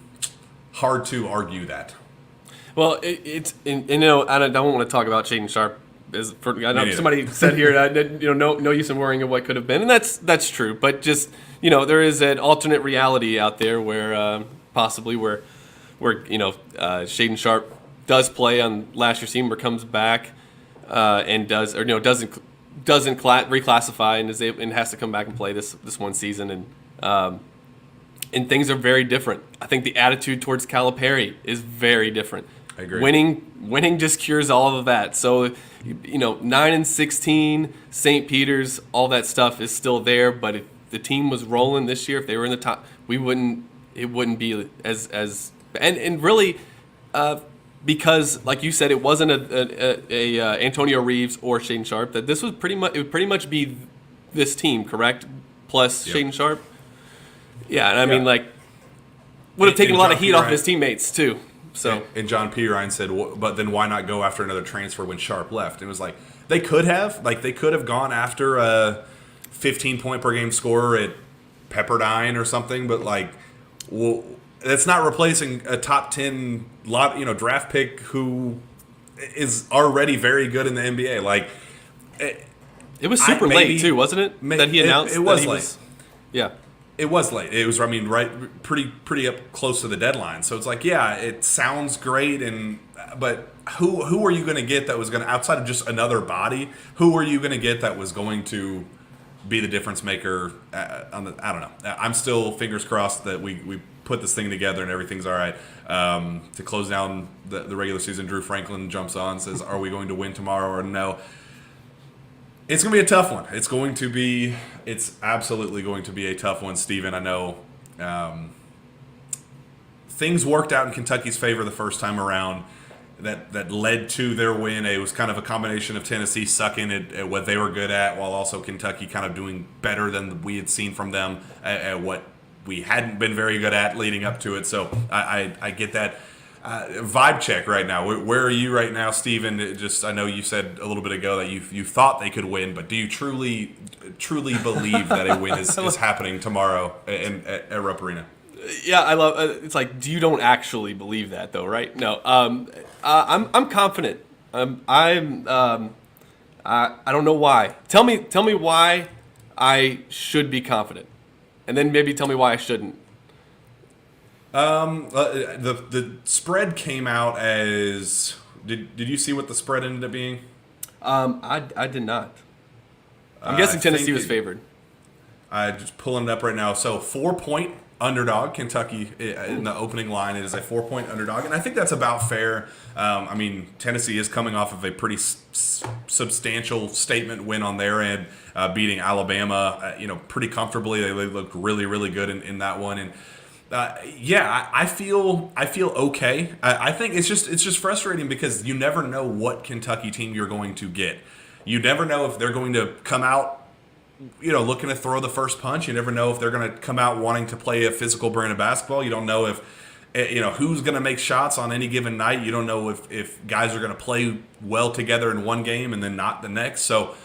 argue that. Well, it's I don't want to talk about Shaedon Sharpe. I know somebody said here, no use in worrying of what could have been, and that's true. But just there is an alternate reality out there where possibly where Shaedon Sharpe does play on last year's team or comes back. And doesn't reclassify and has to come back and play this one season, and things are very different. I think the attitude towards Calipari is very different. I agree. Winning just cures all of that. So 9-16, St. Peter's, all that stuff is still there. But if the team was rolling this year, if they were in the top, it wouldn't be as and really. Because, like you said, it wasn't a Antonio Reeves or Shaedon Sharpe. That this was it would pretty much be this team, correct? Plus Shaedon Sharpe. Yeah, and I mean, would have taken a lot of heat off his teammates too. So and John Pirine said, but then why not go after another transfer when Sharpe left? And it was like they could have gone after a 15-point per game scorer at Pepperdine or something, but that's not replacing a top 10 draft pick who is already very good in the NBA. Like, it was super late too, wasn't it? That he announced it was late. Yeah, it was late. It was, right, pretty up close to the deadline. So it's like, yeah, it sounds great, but who are you going to get that was going to, outside of just another body? Who are you going to get that was going to be the difference maker? I don't know. I'm still fingers crossed that we put this thing together and everything's all right. To close down the regular season, Drew Franklin jumps on and says, are we going to win tomorrow or no? It's going to be a tough one. It's absolutely going to be a tough one, Steven. I know things worked out in Kentucky's favor the first time around that led to their win. It was kind of a combination of Tennessee sucking at what they were good at, while also Kentucky kind of doing better than we had seen from them at what we hadn't been very good at leading up to it. So I get that. Vibe check right now. Where are you right now, Steven? I know you said a little bit ago that you thought they could win, but do you truly believe that a win is happening tomorrow at Rupp Arena? Yeah, I love. It's like, you don't actually believe that though, right? No. I'm confident. I don't know why. Tell me why I should be confident, and then maybe tell me why I shouldn't. The spread came out as did you see what the spread ended up being? I did not. I'm guessing Tennessee was favored. I'm just pulling it up right now. So 4-point underdog, Kentucky in the opening line. It is a 4-point underdog, and I think that's about fair. Tennessee is coming off of a pretty substantial statement win on their end, beating Alabama, pretty comfortably. They looked really, really good in that one, and I feel okay. I think it's just frustrating because you never know what Kentucky team you're going to get. You never know if they're going to come out looking to throw the first punch. You never know if they're going to come out wanting to play a physical brand of basketball. You don't know if who's going to make shots on any given night. You don't know if guys are going to play well together in one game and then not the next. So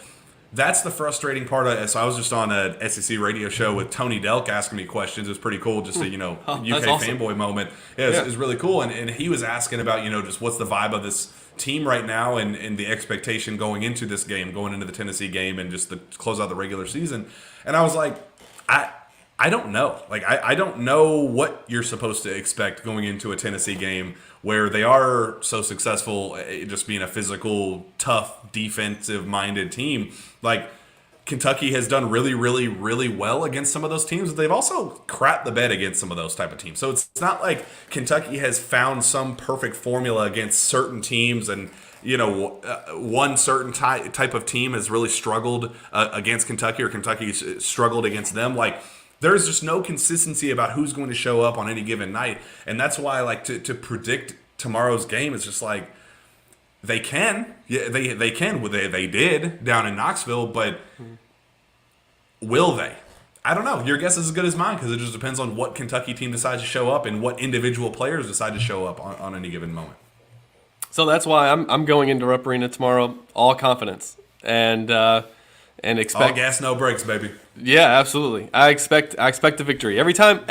that's the frustrating part of it. So I was just on a SEC radio show with Tony Delk asking me questions. It was pretty cool, just a UK awesome. fanboy moment. Yeah, it was really cool. And he was asking about just what's the vibe of this team right now and the expectation going into this game, going into the Tennessee game, and just to close out the regular season. And I was like, I don't know. Like, I don't know what you're supposed to expect going into a Tennessee game where they are so successful, just being a physical, tough, defensive-minded team. Like, Kentucky has done really, really, really well against some of those teams, but they've also crapped the bed against some of those type of teams. So it's not like Kentucky has found some perfect formula against certain teams and one certain type of team has really struggled against Kentucky, or Kentucky's struggled against them. Like, there's just no consistency about who's going to show up on any given night. And that's why I like to predict tomorrow's game. It's just like, they can. Yeah, they can. Well, they did down in Knoxville, but will they? I don't know. Your guess is as good as mine, because it just depends on what Kentucky team decides to show up and what individual players decide to show up on any given moment. So that's why I'm going into Rupp Arena tomorrow, all confidence and expect all gas, no brakes, baby. Yeah, absolutely. I expect a victory every time.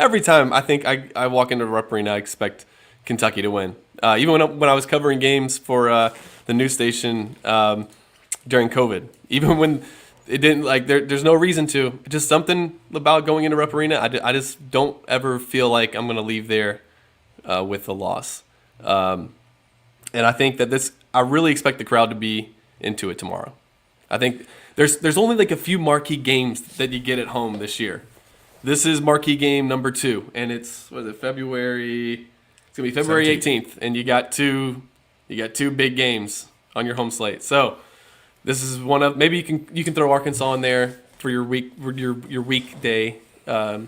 I think I walk into Rupp Arena, I expect Kentucky to win. Even when I was covering games for the news station during COVID, even when it didn't, like, there's no reason to. Just something about going into Rupp Arena. I just don't ever feel like I'm going to leave there with a loss. And I think that I really expect the crowd to be into it tomorrow. I think there's only like a few marquee games that you get at home this year. This is marquee game number 2, and it's February. It's gonna be February 18th, and you got two big games on your home slate. So this is one of, maybe you can throw Arkansas in there for your weekday. The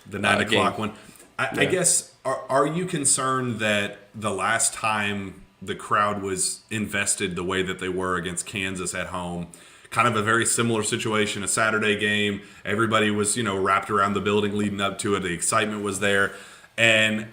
9 o'clock one. I guess, are you concerned that the last time the crowd was invested the way that they were against Kansas at home, kind of a very similar situation, a Saturday game, everybody was, wrapped around the building leading up to it, the excitement was there, and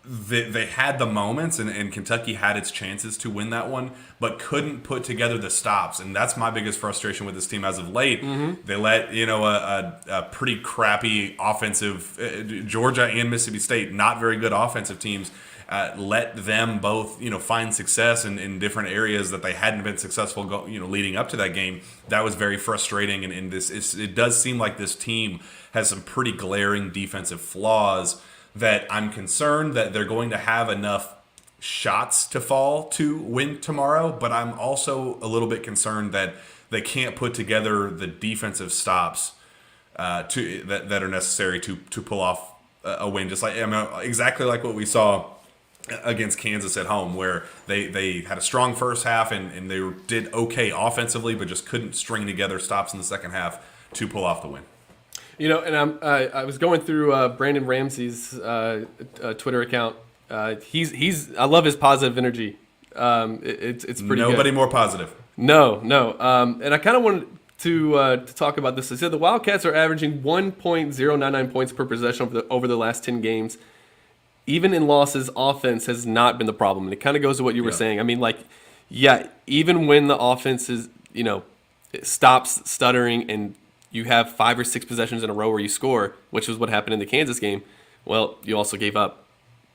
they had the moments, and Kentucky had its chances to win that one, but couldn't put together the stops. And that's my biggest frustration with this team as of late. Mm-hmm. They let a pretty crappy offensive Georgia and Mississippi State, not very good offensive teams, let them both find success in different areas that they hadn't been successful leading up to that game. That was very frustrating, and it does seem like this team has some pretty glaring defensive flaws that I'm concerned that they're going to have enough shots to fall to win tomorrow, but I'm also a little bit concerned that they can't put together the defensive stops that are necessary to pull off a win. Just like exactly like what we saw against Kansas at home, where they had a strong first half and they did okay offensively, but just couldn't string together stops in the second half to pull off the win. And I was going through Brandon Ramsey's Twitter account. He's I love his positive energy. It's pretty good. Nobody more positive. No. And I kind of wanted to talk about this. I said the Wildcats are averaging 1.099 points per possession over the last 10 games. Even in losses, offense has not been the problem. And it kind of goes to what you were saying. I mean, even when the offense is, it stops stuttering and you have 5 or 6 possessions in a row where you score, which was what happened in the Kansas game, well, you also gave up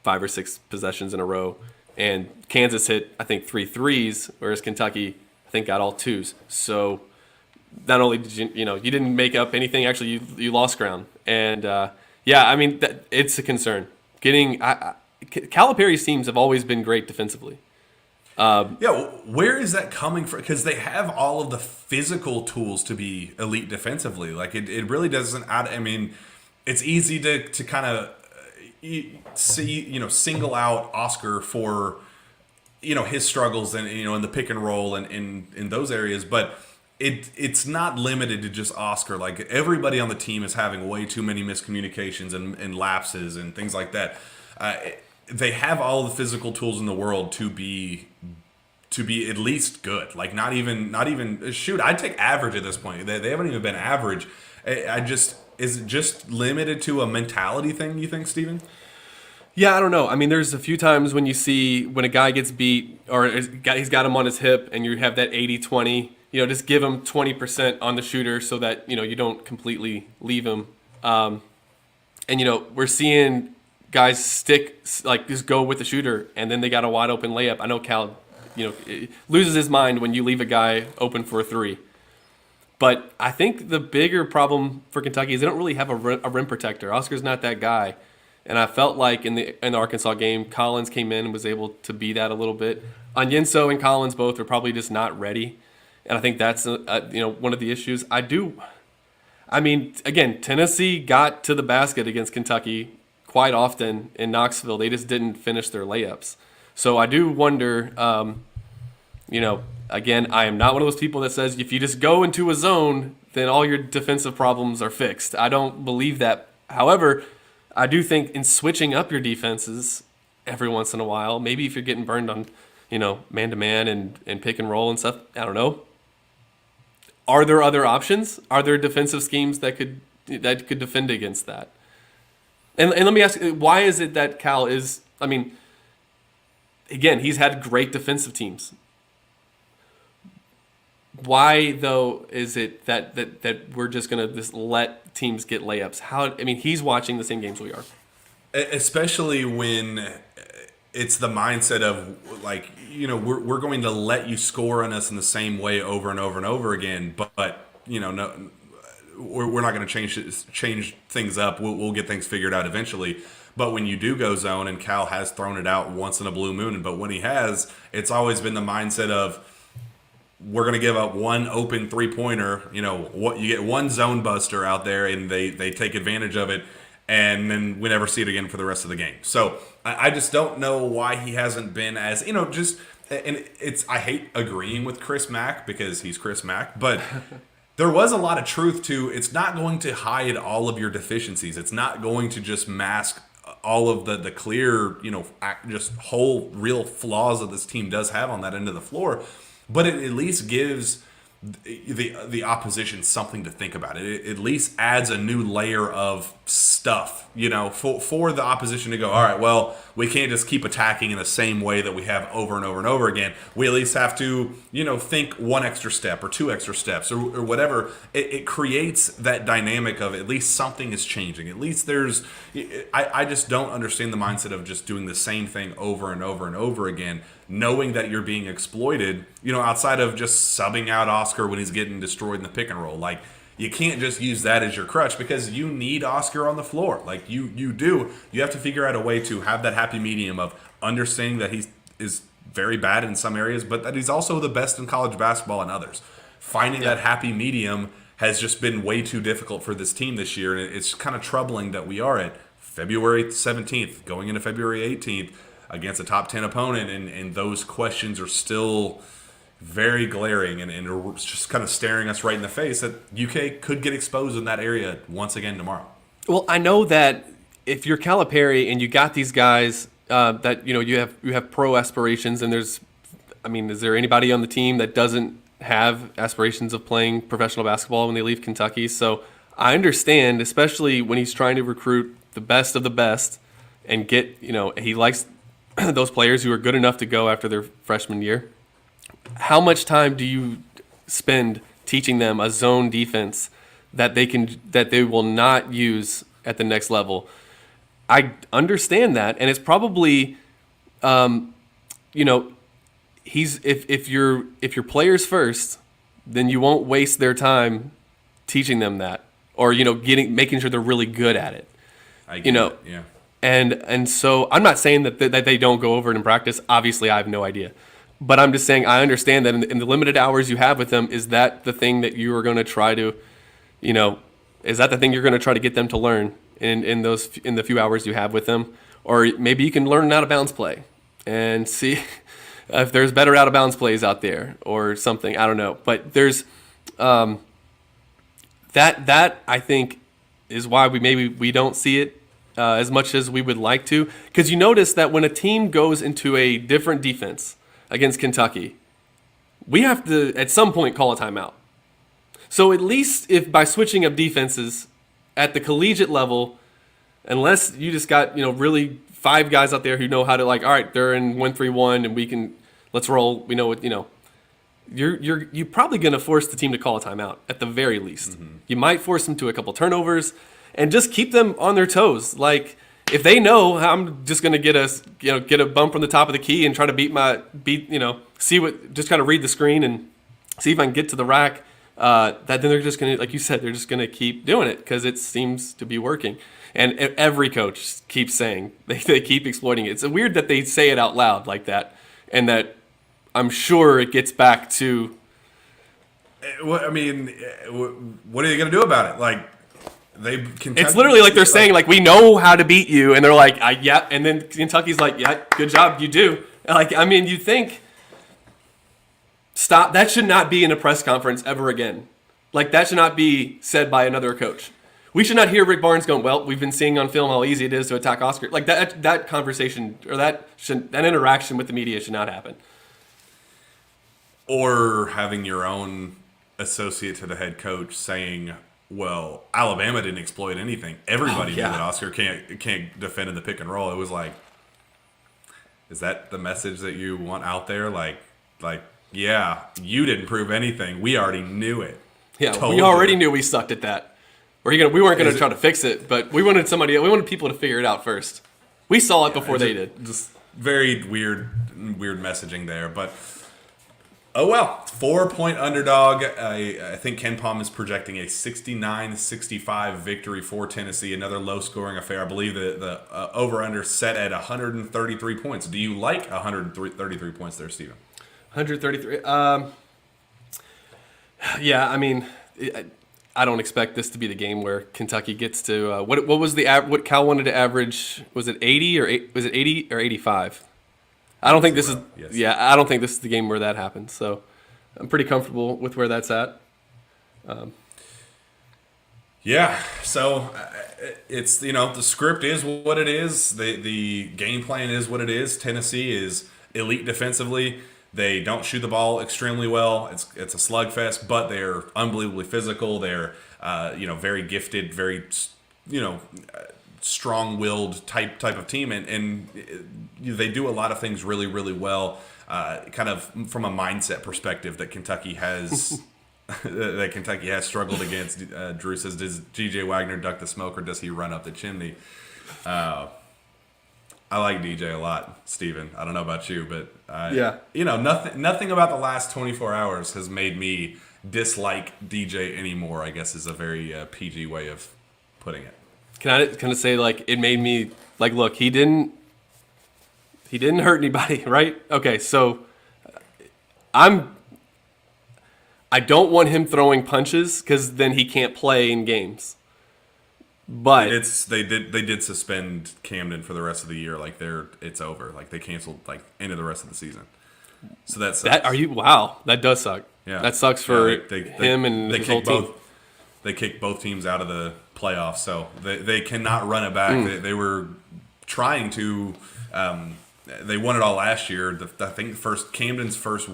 5 or 6 possessions in a row. And Kansas hit, I think, 3 threes, whereas Kentucky, I think, got all 2s. So not only did you didn't make up anything, actually you lost ground. And, it's a concern. Calipari's teams have always been great defensively. Where is that coming from? Because they have all of the physical tools to be elite defensively. Like, it really doesn't add. I mean, it's easy to kind of see, single out Oscar for, his struggles and, in the pick and roll and in those areas. But it's not limited to just Oscar. Like, everybody on the team is having way too many miscommunications and lapses and things like that. They have all the physical tools in the world to to be at least good. Like not even shoot. I'd take average at this point. They haven't even been average. I just is it just limited to a mentality thing? You think, Steven? Yeah, I don't know. I mean, there's a few times when you see when a guy gets beat or he's got him on his hip and you have that 80-20, just give him 20% on the shooter so that, you don't completely leave him. And, we're seeing guys just go with the shooter and then they got a wide open layup. I know Cal, loses his mind when you leave a guy open for a three. But I think the bigger problem for Kentucky is they don't really have a rim protector. Oscar's not that guy. And I felt like in the Arkansas game, Collins came in and was able to be that a little bit. Onyenso and Collins both are probably just not ready. And I think that's one of the issues. Again, Tennessee got to the basket against Kentucky quite often in Knoxville. They just didn't finish their layups. So I do wonder, again, I am not one of those people that says if you just go into a zone, then all your defensive problems are fixed. I don't believe that. However, I do think in switching up your defenses every once in a while, maybe if you're getting burned on, man-to-man and pick and roll and stuff, I don't know. Are there other options? Are there defensive schemes that could defend against that? And let me ask, why is it that Cal is, again, he's had great defensive teams. Why, though, is it that we're just going to just let teams get layups? He's watching the same games we are. Especially when it's the mindset of, we're going to let you score on us in the same way over and over and over again, but no, we're not going to change things up. We'll get things figured out eventually. But when you do go zone, and Cal has thrown it out once in a blue moon, but when he has, it's always been the mindset of, we're going to give up one open three-pointer, what you get one zone buster out there and they take advantage of it, and then we never see it again for the rest of the game. So I just don't know why he hasn't been as, I hate agreeing with Chris Mack because he's Chris Mack, but there was a lot of truth to, it's not going to hide all of your deficiencies. It's not going to just mask all of the clear, just whole real flaws that this team does have on that end of the floor. But it at least gives the opposition something to think about. It at least adds a new layer of stuff, for the opposition to go, all right, well, we can't just keep attacking in the same way that we have over and over and over again. We at least have to, think one extra step or two extra steps or whatever. It creates that dynamic of at least something is changing. At least I just don't understand the mindset of just doing the same thing over and over and over again, knowing that you're being exploited, outside of just subbing out Oscar when he's getting destroyed in the pick and roll. Like, you can't just use that as your crutch because you need Oscar on the floor. Like, you do. You have to figure out a way to have that happy medium of understanding that he is very bad in some areas, but that he's also the best in college basketball in others. Finding that happy medium has just been way too difficult for this team this year, and it's kind of troubling that we are at February 17th, going into February 18th, against a top 10 opponent, and those questions are still very glaring and are just kind of staring us right in the face that UK could get exposed in that area once again tomorrow. Well, I know that if you're Calipari and you got these guys that you have pro aspirations, and is there anybody on the team that doesn't have aspirations of playing professional basketball when they leave Kentucky? So I understand, especially when he's trying to recruit the best of the best and get, he likes those players who are good enough to go after their freshman year. How much time do you spend teaching them a zone defense that they will not use at the next level? I understand that, and it's probably, if your players first, then you won't waste their time teaching them that, or making sure they're really good at it. I get it, yeah. And so I'm not saying that they don't go over it in practice. Obviously, I have no idea. But I'm just saying I understand that in the limited hours you have with them, is that the thing that you are going to try to, is that the thing you're going to try to get them to learn in the few hours you have with them? Or maybe you can learn an out-of-bounds play and see if there's better out-of-bounds plays out there or something. I don't know. But there's that I think is why we don't see it as much as we would like to. Because you notice that when a team goes into a different defense against Kentucky, we have to at some point call a timeout. So at least if by switching up defenses at the collegiate level, unless you just got, really 5 guys out there who know how to, all right, they're in 1-3-1 and let's roll. We know what, you're probably going to force the team to call a timeout at the very least. Mm-hmm. You might force them to a couple turnovers and just keep them on their toes. Like, if they know I'm just going to get a bump from the top of the key and try to just kind of read the screen and see if I can get to the rack, that then they're just going to, like you said, they're just going to keep doing it because it seems to be working. And every coach keeps saying, they keep exploiting it. It's weird that they say it out loud like that, and that I'm sure it gets back to. What are you going to do about it? Like, it's literally like they're saying, we know how to beat you, and they're like, yeah, and then Kentucky's like, yeah, good job, you do. You think, stop. That should not be in a press conference ever again. That should not be said by another coach. We should not hear Rick Barnes going, well, we've been seeing on film how easy it is to attack Oscar. That conversation or that interaction with the media should not happen. Or having your own associate to the head coach saying, well, Alabama didn't exploit anything. Everybody knew that Oscar can't defend in the pick and roll. It was is that the message that you want out there? Yeah, you didn't prove anything. We already knew it. Yeah, we already knew we sucked at that. We weren't going to try to fix it, but we wanted people to figure it out first. We saw it before they did. Just very weird messaging there, but oh well. 4-point underdog. I think Ken Palm is projecting a 69-65 victory for Tennessee. Another low-scoring affair. I believe the over/under set at 133 points. Do you like 133 points there, Steven? 133. Yeah, I don't expect this to be the game where Kentucky gets to what was what Cal wanted to average. Was it 80 or was it 80 or 85? I don't think this is. Yes. Yeah, I don't think this is the game where that happens. So I'm pretty comfortable with where that's at. Yeah. So it's the script is what it is. The game plan is what it is. Tennessee is elite defensively. They don't shoot the ball extremely well. It's a slugfest, but they're unbelievably physical. They're very gifted, very strong-willed type of team, and they do a lot of things really, really well. Kind of from a mindset perspective that Kentucky has struggled against. Drew says, "Does DJ Wagner duck the smoke or does he run up the chimney?" I like DJ a lot, Steven. I don't know about you, but nothing about the last 24 hours has made me dislike DJ anymore, I guess is a very PG way of putting it. Can I say it made me look, he didn't hurt anybody, right? Okay, so I don't want him throwing punches because then he can't play in games. But they did suspend Camden for the rest of the year. It's over. They canceled end of the rest of the season. So that sucks. Wow, that does suck. Yeah, that sucks for him and his whole team. They kicked both teams out of the playoffs, so they cannot run it back. They were trying to. They won it all last year. I think Camden's first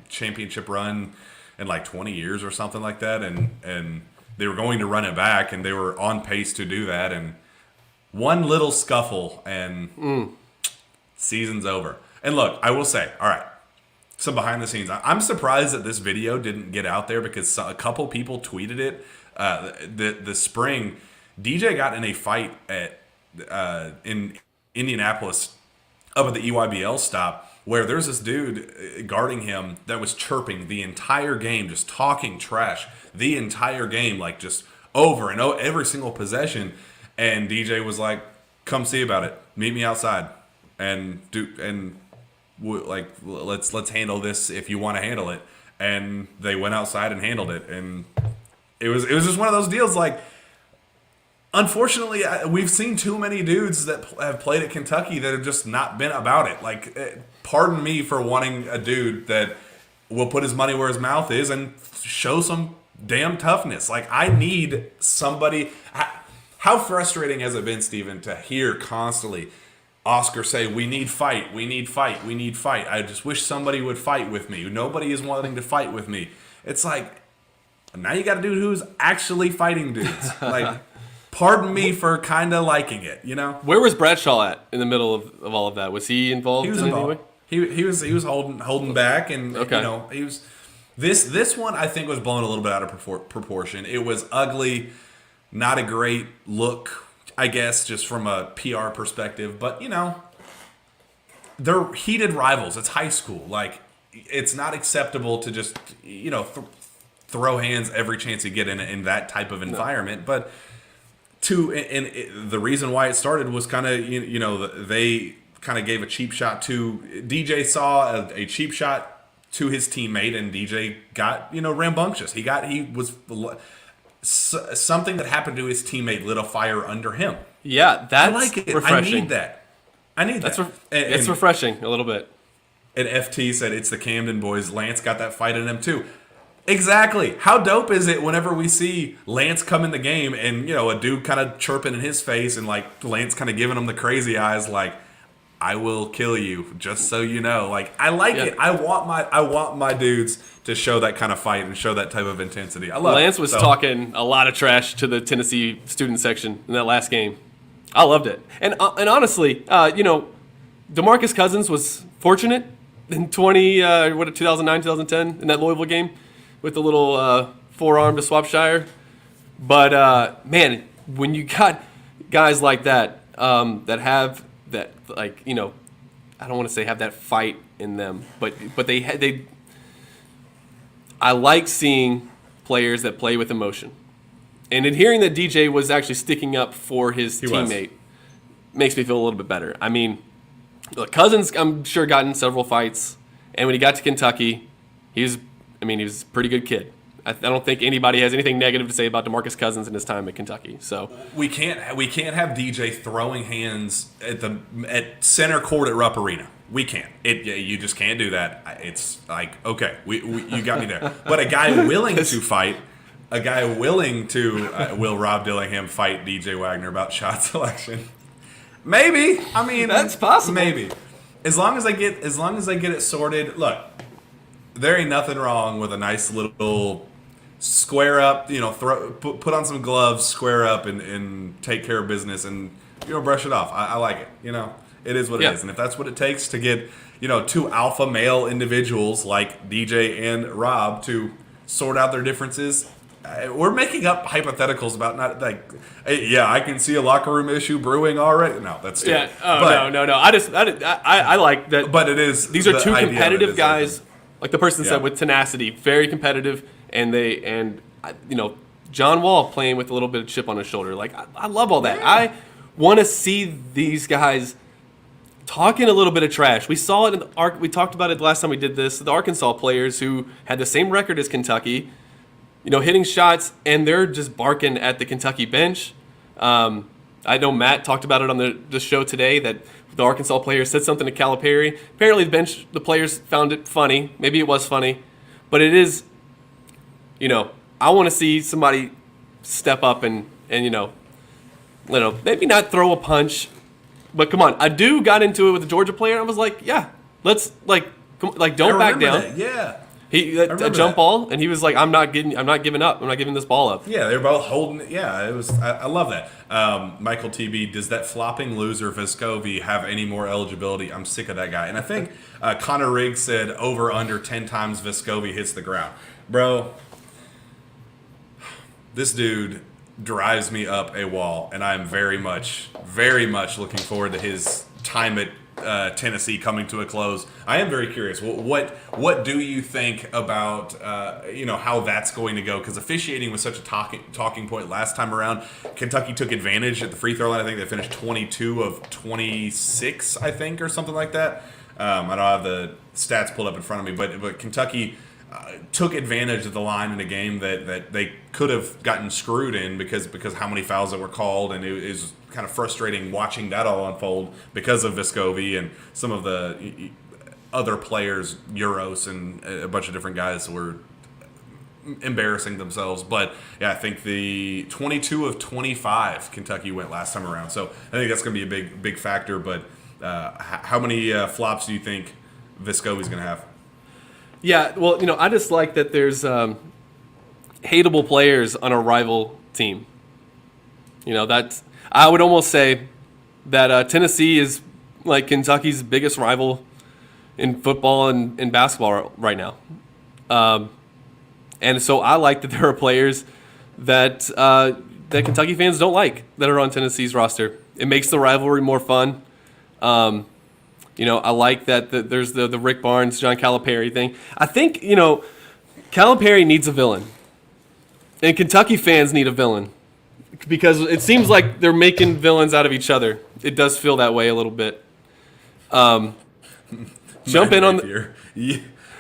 championship run in 20 years or something like that, and they were going to run it back, and they were on pace to do that. And one little scuffle, and season's over. And look, I will say, all right, some behind the scenes. I'm surprised that this video didn't get out there because a couple people tweeted it. The spring, DJ got in a fight in Indianapolis up at the EYBL stop where there's this dude guarding him that was chirping the entire game, just talking trash the entire game, just over and over, every single possession. And DJ was like, "Come see about it. Meet me outside, let's handle this if you want to handle it." And they went outside and handled it, and it was just one of those deals. Unfortunately, we've seen too many dudes that have played at Kentucky that have just not been about it. Pardon me for wanting a dude that will put his money where his mouth is and show some damn toughness. I need somebody. How frustrating has it been, Steven, to hear constantly Oscar say, we need fight, we need fight, we need fight. I just wish somebody would fight with me. Nobody is wanting to fight with me. It's like, now you got a dude who's actually fighting dudes. Like, pardon me for kind of liking it, you know? Where was Bradshaw at in the middle of all of that? Was he involved? He was in any involved. way? He was holding back, and Okay. you know, he was. This one I think was blown a little bit out of proportion. It was ugly, not a great look, I guess, just from a PR perspective. But you know, they're heated rivals. It's high school. Like, it's not acceptable to just, you know, throw hands every chance you get in that type of environment. No. But the reason why it started was kind of, you know, they kind of gave a cheap shot to DJ, saw a cheap shot to his teammate, and DJ got, you know, rambunctious. He was something that happened to his teammate lit a fire under him. Yeah, that's I like it. refreshing. I need that. It's refreshing a little bit. And FT said it's the Camden boys. Lance got that fight in him too. Exactly. How dope is it whenever we see Lance come in the game and, you know, a dude kind of chirping in his face and like Lance kind of giving him the crazy eyes, like, I will kill you, just so you know. Like, I like it. I want my dudes to show that kind of fight and show that type of intensity. I love Lance it. was talking a lot of trash to the Tennessee student section in that last game. I loved it. And honestly, you know, DeMarcus Cousins was fortunate in 2009, 2010 in that Louisville game with the little forearm to Swapshire. But man, when you got guys like that that have that, like, you know, I don't want to say have that fight in them, but they I like seeing players that play with emotion. And in hearing that DJ was actually sticking up for his teammate makes me feel a little bit better. I mean, look, Cousins, I'm sure, got in several fights, and when he got to Kentucky, he was a pretty good kid. I don't think anybody has anything negative to say about DeMarcus Cousins in his time at Kentucky. So we can't have DJ throwing hands at center court at Rupp Arena. We can't. You just can't do that. It's like, okay, you got me there. But a guy willing to fight, a guy willing to will Rob Dillingham fight DJ Wagner about shot selection? Maybe. I mean, that's possible. Maybe. As long as I get it sorted. Look, there ain't nothing wrong with a nice little square up, you know, put on some gloves, square up, and take care of business, and, you know, brush it off. I like it. You know, it is what it is, and if that's what it takes to get, you know, two alpha male individuals like DJ and Rob to sort out their differences. We're making up hypotheticals about not like, yeah, I can see a locker room issue brewing already. No, that's stupid. Yeah. Oh, no. I like that. But it is. These are two competitive guys, like the person said, with tenacity, very competitive, and you know, John Wall playing with a little bit of chip on his shoulder. Like, I love all that. Yeah. I want to see these guys talking a little bit of trash. We saw it in we talked about it the last time we did this. The Arkansas players who had the same record as Kentucky, you know, hitting shots, and they're just barking at the Kentucky bench. I know Matt talked about it on the show today that the Arkansas players said something to Calipari. Apparently the players found it funny. Maybe it was funny. But it is, you know, I want to see somebody step up and you know, maybe not throw a punch, but come on. Adu got into it with the Georgia player. I was like, yeah, let's don't back down. That. Yeah. He a jump ball, and he was like, "I'm not giving up. I'm not giving this ball up." Yeah, they were both holding it. Yeah, it was. I love that. Michael TB, does that flopping loser Vescovi have any more eligibility? I'm sick of that guy. And I think Connor Riggs said over under 10 times Vescovi hits the ground. Bro, this dude drives me up a wall, and I'm very much looking forward to his time at Tennessee coming to a close. I am very curious. What do you think about you know, how that's going to go? Because officiating was such a talking point last time around. Kentucky took advantage at the free throw line. I think they finished 22 of 26, I think, or something like that. I don't have the stats pulled up in front of me, but Kentucky took advantage of the line in a game that they could have gotten screwed in because how many fouls that were called, and it was kind of frustrating watching that all unfold because of Vescovi and some of the other players, Euros and a bunch of different guys were embarrassing themselves. But yeah, I think the 22 of 25 Kentucky went last time around, so I think that's going to be a big factor. But How many flops do you think Vescovi's going to have? Yeah, well, I just like that there's hateable players on a rival team. That's I would almost say that Tennessee is like Kentucky's biggest rival in football and in basketball right now. And so I like that there are players that Kentucky fans don't like that are on Tennessee's roster. It makes the rivalry more fun. I like that there's the Rick Barnes, John Calipari thing. I think, Calipari needs a villain. And Kentucky fans need a villain. Because it seems like they're making villains out of each other. It does feel that way a little bit. Jump in on the...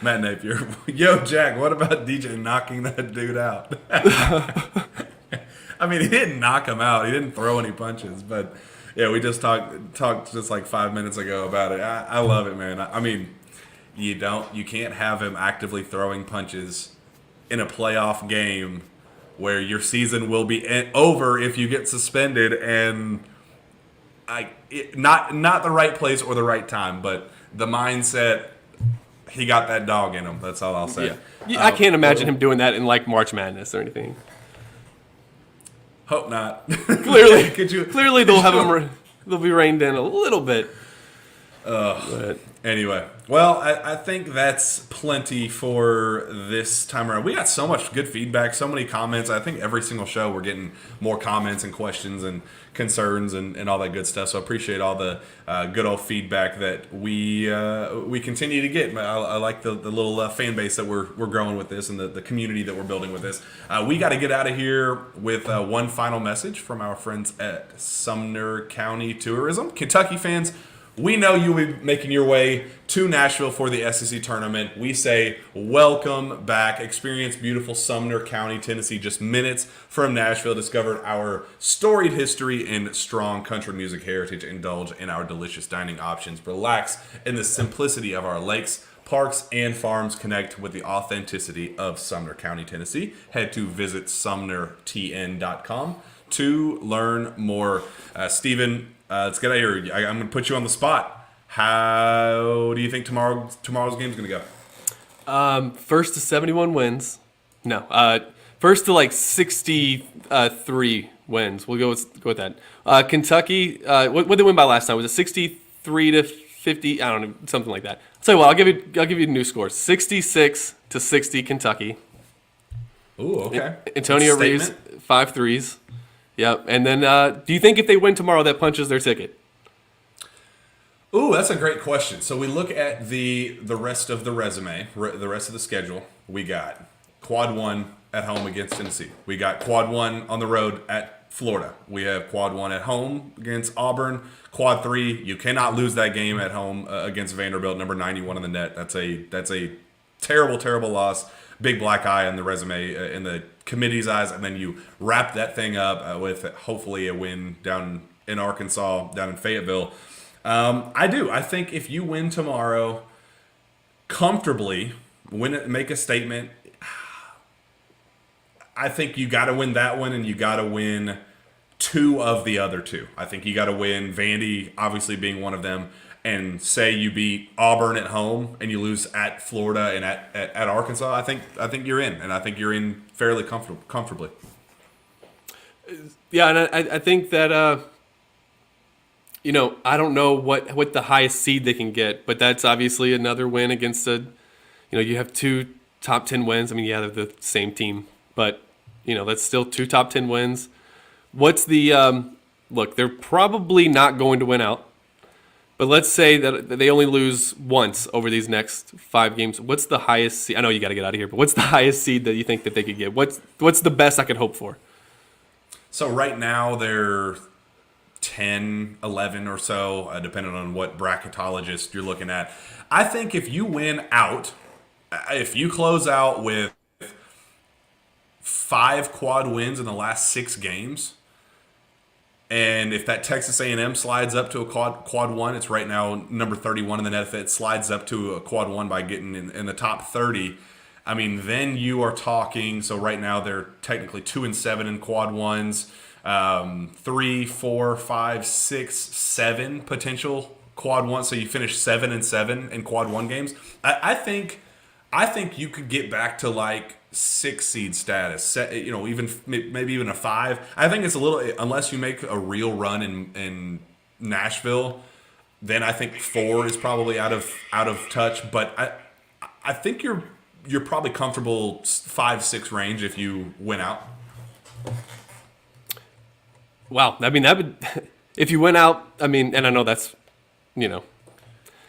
Matt Napier. Yo, Jack, what about DJ knocking that dude out? I mean, he didn't knock him out. He didn't throw any punches. But, yeah, we just talked just like 5 minutes ago about it. I love it, man. I mean, you can't have him actively throwing punches in a playoff game where your season will be over if you get suspended. And not the right place or the right time, but the mindset... He got that dog in him. That's all I'll say. Yeah. I can't imagine him doing that in like March Madness or anything. Hope not. Clearly, clearly they'll be reined in a little bit. Anyway, well, I think that's plenty for this time around. We got so much good feedback, so many comments. I think every single show we're getting more comments and questions and concerns and all that good stuff. So I appreciate all the good old feedback that we continue to get. I like the little fan base that we're growing with this and the community that we're building with this. We got to get out of here with one final message from our friends at Sumner County Tourism. Kentucky fans, we know you'll be making your way to Nashville for the SEC tournament. We say welcome back. Experience beautiful Sumner County, Tennessee, just minutes from Nashville. Discover our storied history and strong country music heritage. Indulge in our delicious dining options. Relax in the simplicity of our lakes, parks, and farms. Connect with the authenticity of Sumner County, Tennessee. Head to visitsumnertn.com to learn more. Steven, let's get out of here. I'm going to put you on the spot. How do you think tomorrow's game is going to go? First to 71 wins. No. First to like 63 wins. We'll go with that. Kentucky, what did they win by last time? Was it 63 to 50? I don't know, something like that. I'll tell you what, I'll give you a new score. 66 to 60 Kentucky. Ooh, okay. Antonio Reeves, 5 threes. Yep. And then do you think if they win tomorrow that punches their ticket? Ooh, that's a great question. So we look at the rest of the resume, the rest of the schedule. We got quad 1 at home against Tennessee. We got quad 1 on the road at Florida. We have quad 1 at home against Auburn. Quad 3, you cannot lose that game at home against Vanderbilt, number 91 in the net. That's a terrible, terrible loss. Big black eye on the resume in the committee's eyes, and then you wrap that thing up with hopefully a win down in Arkansas, down in Fayetteville. I think if you win tomorrow comfortably, make a statement. I think you got to win that one, and you got to win 2 of the other 2. I think you got to win Vandy, obviously being one of them, and say you beat Auburn at home and you lose at Florida and at Arkansas. I think you're in, and I think you're in fairly comfortably. Yeah, and I think that I don't know what the highest seed they can get, but that's obviously another win against you have 2 top 10 wins. I mean, yeah, they're the same team, but that's still 2 top 10 wins. What's the look? They're probably not going to win out. But let's say that they only lose once over these next 5 games. What's the highest seed? I know you got to get out of here, but what's the highest seed that you think that they could get? What's the best I could hope for? So right now they're 10, 11 or so, depending on what bracketologist you're looking at. I think if you win out, if you close out with 5 quad wins in the last 6 games, and if that Texas A&M slides up to a quad 1, it's right now number 31 in the net. If it slides up to a quad 1 by getting in the top 30, I mean, then you are talking. So right now they're technically 2-7 in quad 1s, 3, 4, 5, 6, 7 potential quad one, so you finish 7-7 in quad one games. I think you could get back to like 6 seed status. Even maybe even a 5. I think it's a little, unless you make a real run in Nashville, then I think 4 is probably out of touch. But I think you're probably comfortable 5-6 range if you win out. Wow, I mean that would, if you went out. I mean, and I know that's, It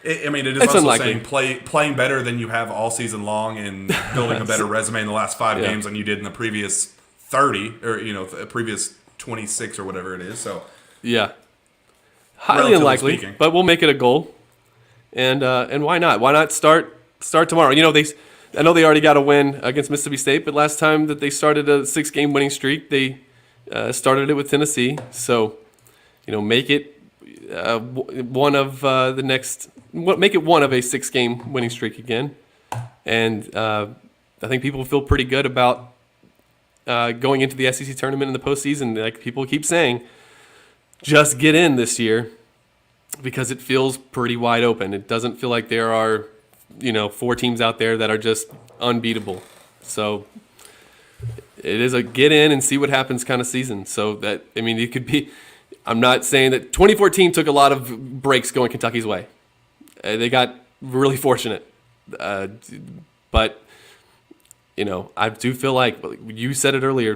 is it's also unlikely. saying playing better than you have all season long and building a better resume in the last 5 games than you did in the previous 30 or the previous 26 or whatever it is. So yeah, highly relatively unlikely, speaking. but we'll make it a goal. And why not? Why not start tomorrow? I know they already got a win against Mississippi State, but last time that they started a 6-game winning streak, they started it with Tennessee. So, make it one of the next. Make it one of a 6-game winning streak again, and I think people feel pretty good about going into the SEC tournament in the postseason. Like people keep saying, just get in this year because it feels pretty wide open. It doesn't feel like there are 4 teams out there that are just unbeatable. So it is a get in and see what happens kind of season. So that, it could be. I'm not saying that 2014 took a lot of breaks going Kentucky's way. They got really fortunate. But, I do feel like, you said it earlier,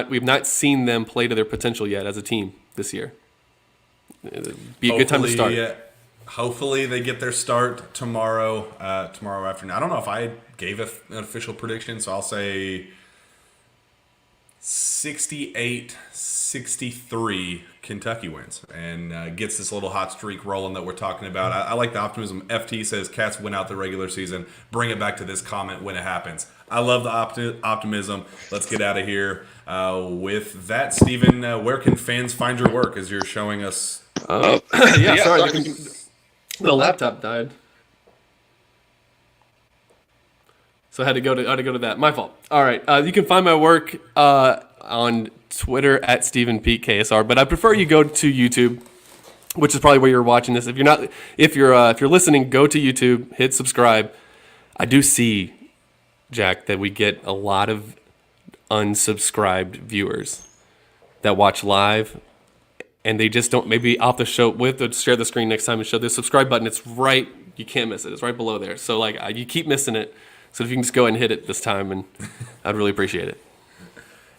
we've not seen them play to their potential yet as a team this year. It'd be a good time to start. Hopefully they get their start tomorrow afternoon. I don't know if I gave an official prediction, so I'll say 68-63 Kentucky wins and gets this little hot streak rolling that we're talking about. I like the optimism. FT says Cats win out the regular season. Bring it back to this comment when it happens. I love the optimism. Let's get out of here. With that, Steven, where can fans find your work as you're showing us? Sorry. The laptop died. So I had to go to that. My fault. All right. You can find my work on Twitter at Steven Peake KSR, but I prefer you go to YouTube, which is probably where you're watching this. If you're listening, go to YouTube, hit subscribe. I do see, Jack, that we get a lot of unsubscribed viewers that watch live, and they just don't, maybe off the show, we have to share the screen next time and show the subscribe button. It's right, you can't miss it. It's right below there. So you keep missing it. So if you can just go ahead and hit it this time, and I'd really appreciate it.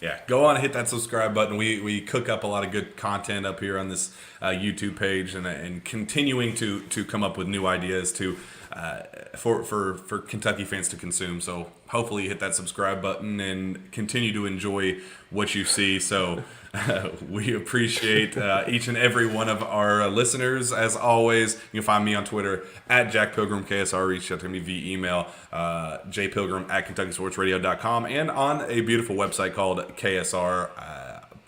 Yeah, go on and hit that subscribe button. We cook up a lot of good content up here on this YouTube page, and continuing to come up with new ideas for Kentucky fans to consume. So hopefully you hit that subscribe button and continue to enjoy what you see. So we appreciate each and every one of our listeners. As always, you can find me on Twitter at Jack Pilgrim KSR. Reach out to me via email, jpilgrim@KentuckySportsRadio.com, and on a beautiful website called KSR.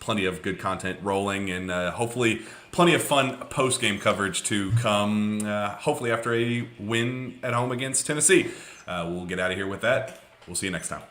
Plenty of good content rolling, and hopefully plenty of fun post-game coverage to come, hopefully after a win at home against Tennessee. We'll get out of here with that. We'll see you next time.